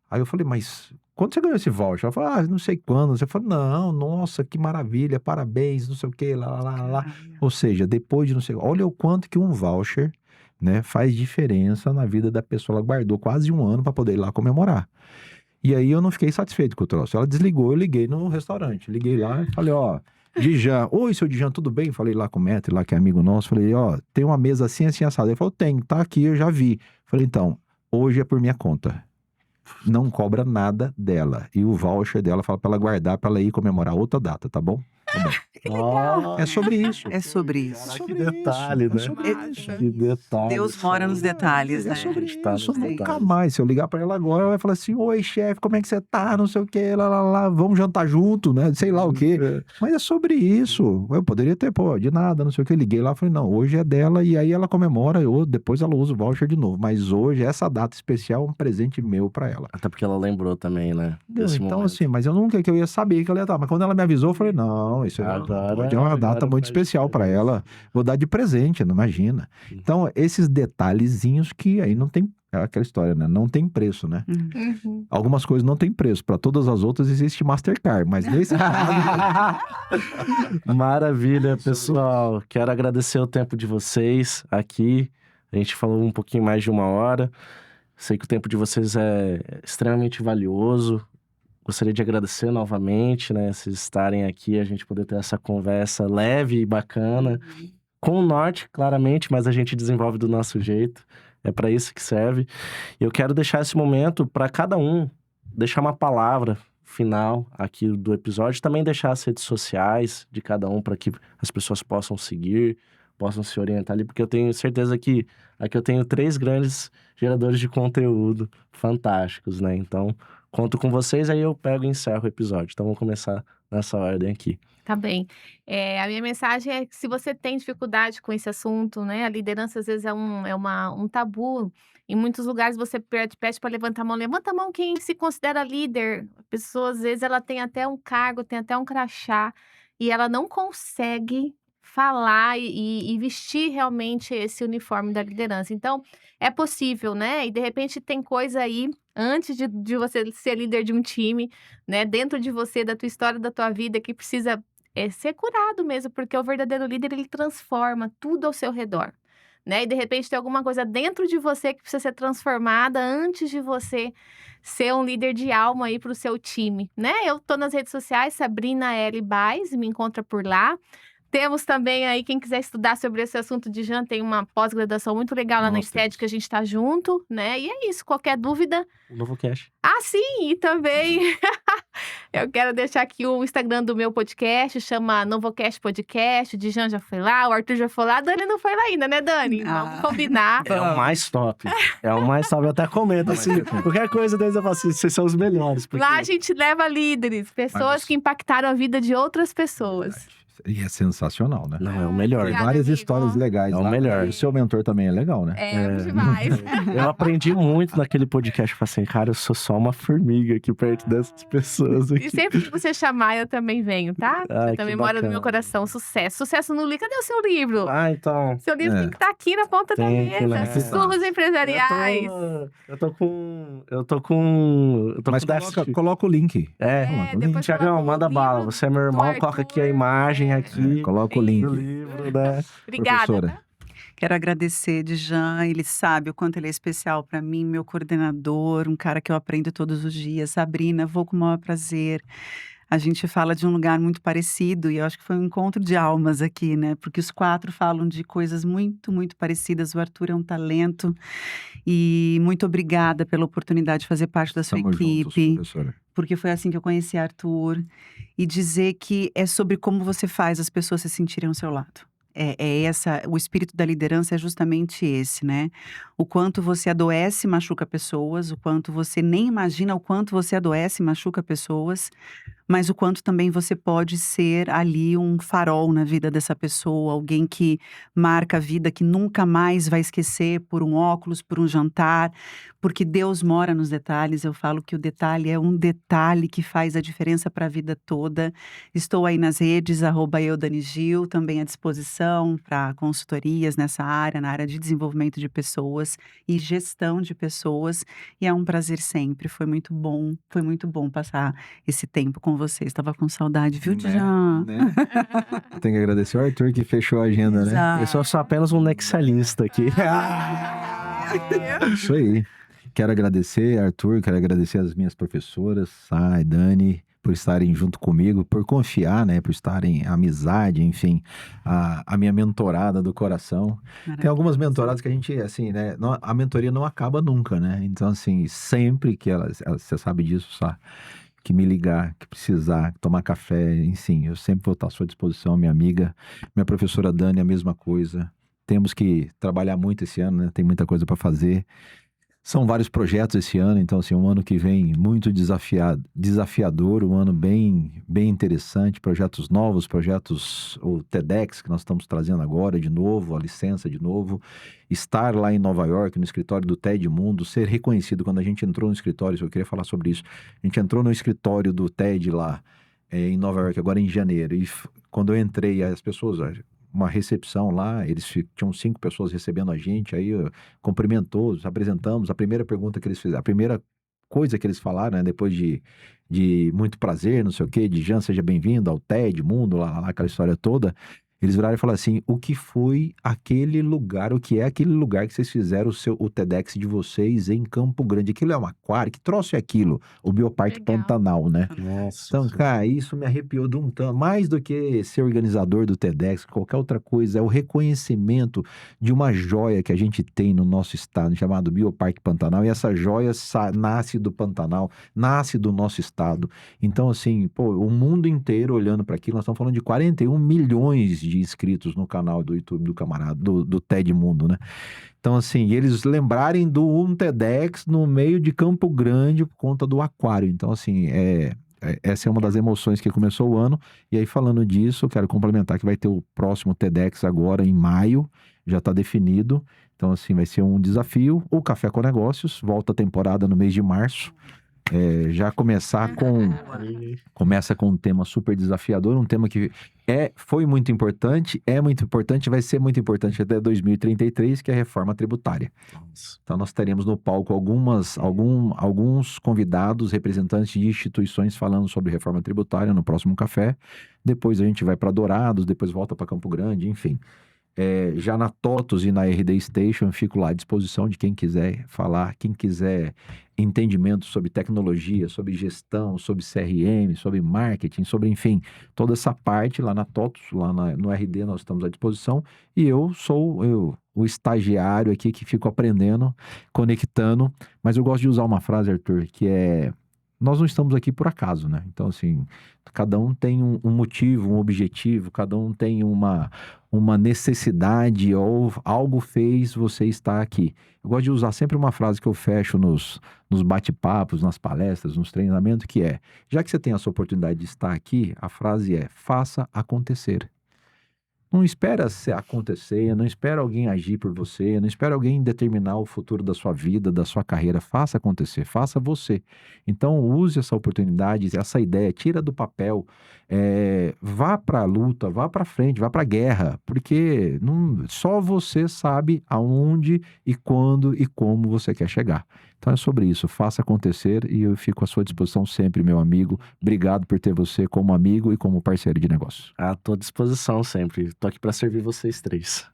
Aí eu falei, mas quando você ganhou esse voucher? Ela falou, não sei quando. Você falou, não, nossa, que maravilha, parabéns, não sei o que, lá. Ou seja, depois de não sei, olha o quanto que um voucher, né, faz diferença na vida da pessoa. Ela guardou quase 1 ano para poder ir lá comemorar. E aí eu não fiquei satisfeito com o troço. Ela desligou, eu liguei no restaurante. Liguei lá e falei, Djan, oi, seu Djan, tudo bem? Falei lá com o Metri, lá que é amigo nosso. Falei, tem uma mesa assim, assim, assada. Ele falou, tem, tá aqui, eu já vi. Falei, então, hoje é por minha conta. não cobra nada dela. E o voucher dela fala pra ela guardar, pra ela ir comemorar outra data, tá bom? Tá bom. É sobre isso. É sobre isso. Cara, sobre que detalhe, isso, né? é sobre isso. Que detalhe. Deus mora nos detalhes, É né? sobre A gente tá isso, nos nunca detalhes. mais. Se eu ligar pra ela agora, ela vai falar assim: oi, chefe, como é que você tá? Não sei o quê, lá, vamos jantar junto, né? Sei lá o quê. Mas é sobre isso. Eu poderia ter, pô, de nada, não sei o que. Liguei lá e falei: não, hoje é dela, e aí ela comemora, depois ela usa o voucher de novo. Mas hoje, essa data especial, é um presente meu pra ela. Até porque ela lembrou também, né? Desse Então, momento. assim, mas eu nunca que eu ia saber que ela ia estar. Mas quando ela me avisou, eu falei: não, isso Agora- é uma data agora muito faz especial pra diferença. ela. Vou dar de presente, não imagina. Então, esses detalhezinhos que aí não tem. É aquela história, né? Não tem preço, né? Uhum. Algumas coisas não tem preço. Para todas as outras existe Mastercard. Mas nesse caso. Maravilha, pessoal. Quero agradecer o tempo de vocês aqui. A gente falou um pouquinho mais de 1 hora. Sei que o tempo de vocês é extremamente valioso. Gostaria de agradecer novamente, né? Vocês estarem aqui, a gente poder ter essa conversa leve e bacana. Com o norte, claramente, mas a gente desenvolve do nosso jeito. É para isso que serve. E eu quero deixar esse momento para cada um, deixar uma palavra final aqui do episódio, também deixar as redes sociais de cada um para que as pessoas possam seguir, possam se orientar ali, porque eu tenho certeza que aqui eu tenho 3 grandes geradores de conteúdo fantásticos, né? Então, conto com vocês, aí eu pego e encerro o episódio. Então, vamos começar nessa ordem aqui. Tá bem. A minha mensagem é que se você tem dificuldade com esse assunto, né? A liderança às vezes é um tabu. Em muitos lugares você pede para levantar a mão. Levanta a mão quem se considera líder. A pessoa, às vezes, ela tem até um cargo, tem até um crachá, e ela não consegue falar e vestir realmente esse uniforme da liderança. Então, é possível, né? E de repente tem coisa aí, antes de você ser líder de um time, né? Dentro de você, da tua história, da tua vida, que precisa ser curado mesmo, porque o verdadeiro líder, ele transforma tudo ao seu redor, né? E de repente tem alguma coisa dentro de você que precisa ser transformada antes de você ser um líder de alma aí para o seu time, né? Eu tô nas redes sociais, Sabrina L. Baez, me encontra por lá. Temos também aí, quem quiser estudar sobre esse assunto de Jean, tem uma pós-graduação muito legal lá na Nossa, Estética, a gente tá junto, né? E é isso, qualquer dúvida. O novo cast. Ah, sim, e também eu quero deixar aqui o Instagram do meu podcast, chama Novocast Podcast, de Jean já foi lá, o Arthur já foi lá, a Dani não foi lá ainda, né, Dani? Vamos combinar. É o mais top. É o mais top. Eu até comento assim. Qualquer coisa deles eu falo assim, vocês são os melhores. Porque... Lá a gente leva líderes, pessoas que impactaram a vida de outras pessoas. E é sensacional, né? Não, é o melhor. Tem Obrigada, várias amigo. histórias legais É o lá. melhor. O seu mentor também é legal, né? É demais. Eu aprendi muito naquele podcast. Falei assim, cara, eu sou só uma formiga aqui perto dessas pessoas aqui. E sempre que você chamar, eu também venho, tá? Ai, Você também que mora no bacana. meu coração. Sucesso. Sucesso no livro. Cadê o seu livro? Ah, então... Seu livro É. tem que estar aqui na ponta da Tem que, mesa. né? Sussurros empresariais. Eu tô com Mas déficit. coloca o link. É, É, depois Tiagão, coloca o manda livro bala. Você é meu irmão, do coloca aqui a Arthur. imagem aqui Coloca o do link. livro, né? Obrigada. Professora. Quero agradecer de Jean, ele sabe o quanto ele é especial para mim, meu coordenador, um cara que eu aprendo todos os dias. Sabrina, vou com o maior prazer. A gente fala de um lugar muito parecido e eu acho que foi um encontro de almas aqui, né? Porque os 4 falam de coisas muito, muito parecidas. O Arthur é um talento e muito obrigada pela oportunidade de fazer parte da sua Tamo juntos, equipe. professora. Porque foi assim que eu conheci Arthur. E dizer que é sobre como você faz as pessoas se sentirem ao seu lado. O espírito da liderança é justamente esse, né? O quanto você adoece e machuca pessoas, o quanto você nem imagina o quanto você adoece e machuca pessoas, mas o quanto também você pode ser ali um farol na vida dessa pessoa, alguém que marca a vida, que nunca mais vai esquecer por um óculos, por um jantar, porque Deus mora nos detalhes. Eu falo que o detalhe é um detalhe que faz a diferença para a vida toda. Estou aí nas redes, @eudanigil, também à disposição para consultorias nessa área, na área de desenvolvimento de pessoas e gestão de pessoas. E é um prazer sempre, foi muito bom passar esse tempo com vocês. Estava com saudade, viu, Né? Djan? Né? Tem que agradecer o Arthur que fechou a agenda, né? Exato. Eu sou apenas um nexalista aqui. Isso aí. Quero agradecer, Arthur, quero agradecer as minhas professoras, Sai, Dani, por estarem junto comigo, por confiar, né? Por estarem amizade, enfim, a minha mentorada do coração. Tem algumas mentoradas que a gente, assim, né? A mentoria não acaba nunca, né? Então, assim, sempre que você sabe disso, sabe? Que me ligar, que precisar, tomar café, enfim, eu sempre vou estar à sua disposição, minha amiga, minha professora Dani, a mesma coisa. Temos que trabalhar muito esse ano, né? Tem muita coisa para fazer. São vários projetos esse ano, então assim, um ano que vem muito desafiador, um ano bem interessante, projetos novos, projetos, o TEDx que nós estamos trazendo agora de novo, a licença de novo, estar lá em Nova York, no escritório do TED Mundo, ser reconhecido. Quando a gente entrou no escritório, eu queria falar sobre isso, a gente entrou no escritório do TED lá, em Nova York, agora em janeiro, e quando eu entrei, as pessoas, uma recepção lá, tinham 5 pessoas recebendo a gente, aí cumprimentou, nos apresentamos, a primeira pergunta que eles fizeram, a primeira coisa que eles falaram, né, depois de muito prazer, não sei o quê, de Jean, seja bem-vindo ao TED Mundo, lá, aquela história toda, eles viraram e falaram assim, o que foi aquele lugar, o que é aquele lugar que vocês fizeram o TEDx de vocês em Campo Grande? Aquilo é um aquário? Que troço é aquilo? O Bioparque Legal. Pantanal, né? Nossa. Então, cara, isso me arrepiou de um tanto. Mais do que ser organizador do TEDx, qualquer outra coisa, é o reconhecimento de uma joia que a gente tem no nosso estado, chamado Bioparque Pantanal. E essa joia nasce do Pantanal, nasce do nosso estado. Então, assim, pô, o mundo inteiro olhando para aquilo, nós estamos falando de 41 milhões de inscritos no canal do YouTube do camarada, do TED Mundo, né? Então, assim, eles lembrarem do um TEDx no meio de Campo Grande por conta do aquário. Então, assim, essa é uma das emoções que começou o ano. E aí, falando disso, eu quero complementar que vai ter o próximo TEDx agora em maio, já está definido. Então, assim, vai ser um desafio. O Café com Negócios, volta a temporada no mês de março. Já começa com um tema super desafiador, um tema que foi muito importante, é muito importante, vai ser muito importante até 2033, que é a reforma tributária. Nossa. Então nós teremos no palco alguns convidados, representantes de instituições falando sobre reforma tributária no próximo café. Depois a gente vai para Dourados, depois volta para Campo Grande, enfim. Já na TOTUS e na RD Station, fico lá à disposição de quem quiser falar, quem quiser entendimento sobre tecnologia, sobre gestão, sobre CRM, sobre marketing, sobre, enfim, toda essa parte lá na TOTUS, lá no RD nós estamos à disposição, e eu sou o estagiário aqui que fico aprendendo, conectando, mas eu gosto de usar uma frase, Arthur, que é: nós não estamos aqui por acaso, né? Então, assim, cada um tem um motivo, um objetivo, cada um tem uma necessidade ou algo fez você estar aqui. Eu gosto de usar sempre uma frase que eu fecho nos bate-papos, nas palestras, nos treinamentos, que é: já que você tem essa oportunidade de estar aqui, a frase é: faça acontecer. Não espera se acontecer, não espera alguém agir por você, não espera alguém determinar o futuro da sua vida, da sua carreira. Faça acontecer, faça você. Então use essa oportunidade, essa ideia, tira do papel, vá para a luta, vá para frente, vá para a guerra, porque só você sabe aonde e quando e como você quer chegar. Então é sobre isso, faça acontecer, e eu fico à sua disposição sempre, meu amigo. Obrigado por ter você como amigo e como parceiro de negócio. À tua disposição sempre. Tô aqui para servir vocês 3.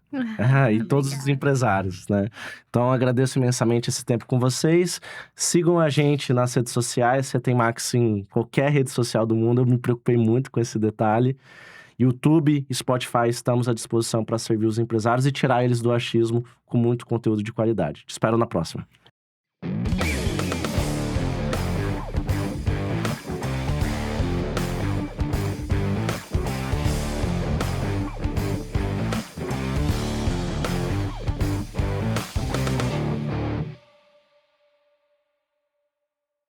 E todos os Obrigada. empresários, né? Então, agradeço imensamente esse tempo com vocês. Sigam a gente nas redes sociais. Você tem Max em qualquer rede social do mundo. Eu me preocupei muito com esse detalhe. YouTube, Spotify, estamos à disposição para servir os empresários e tirar eles do achismo com muito conteúdo de qualidade. Te espero na próxima.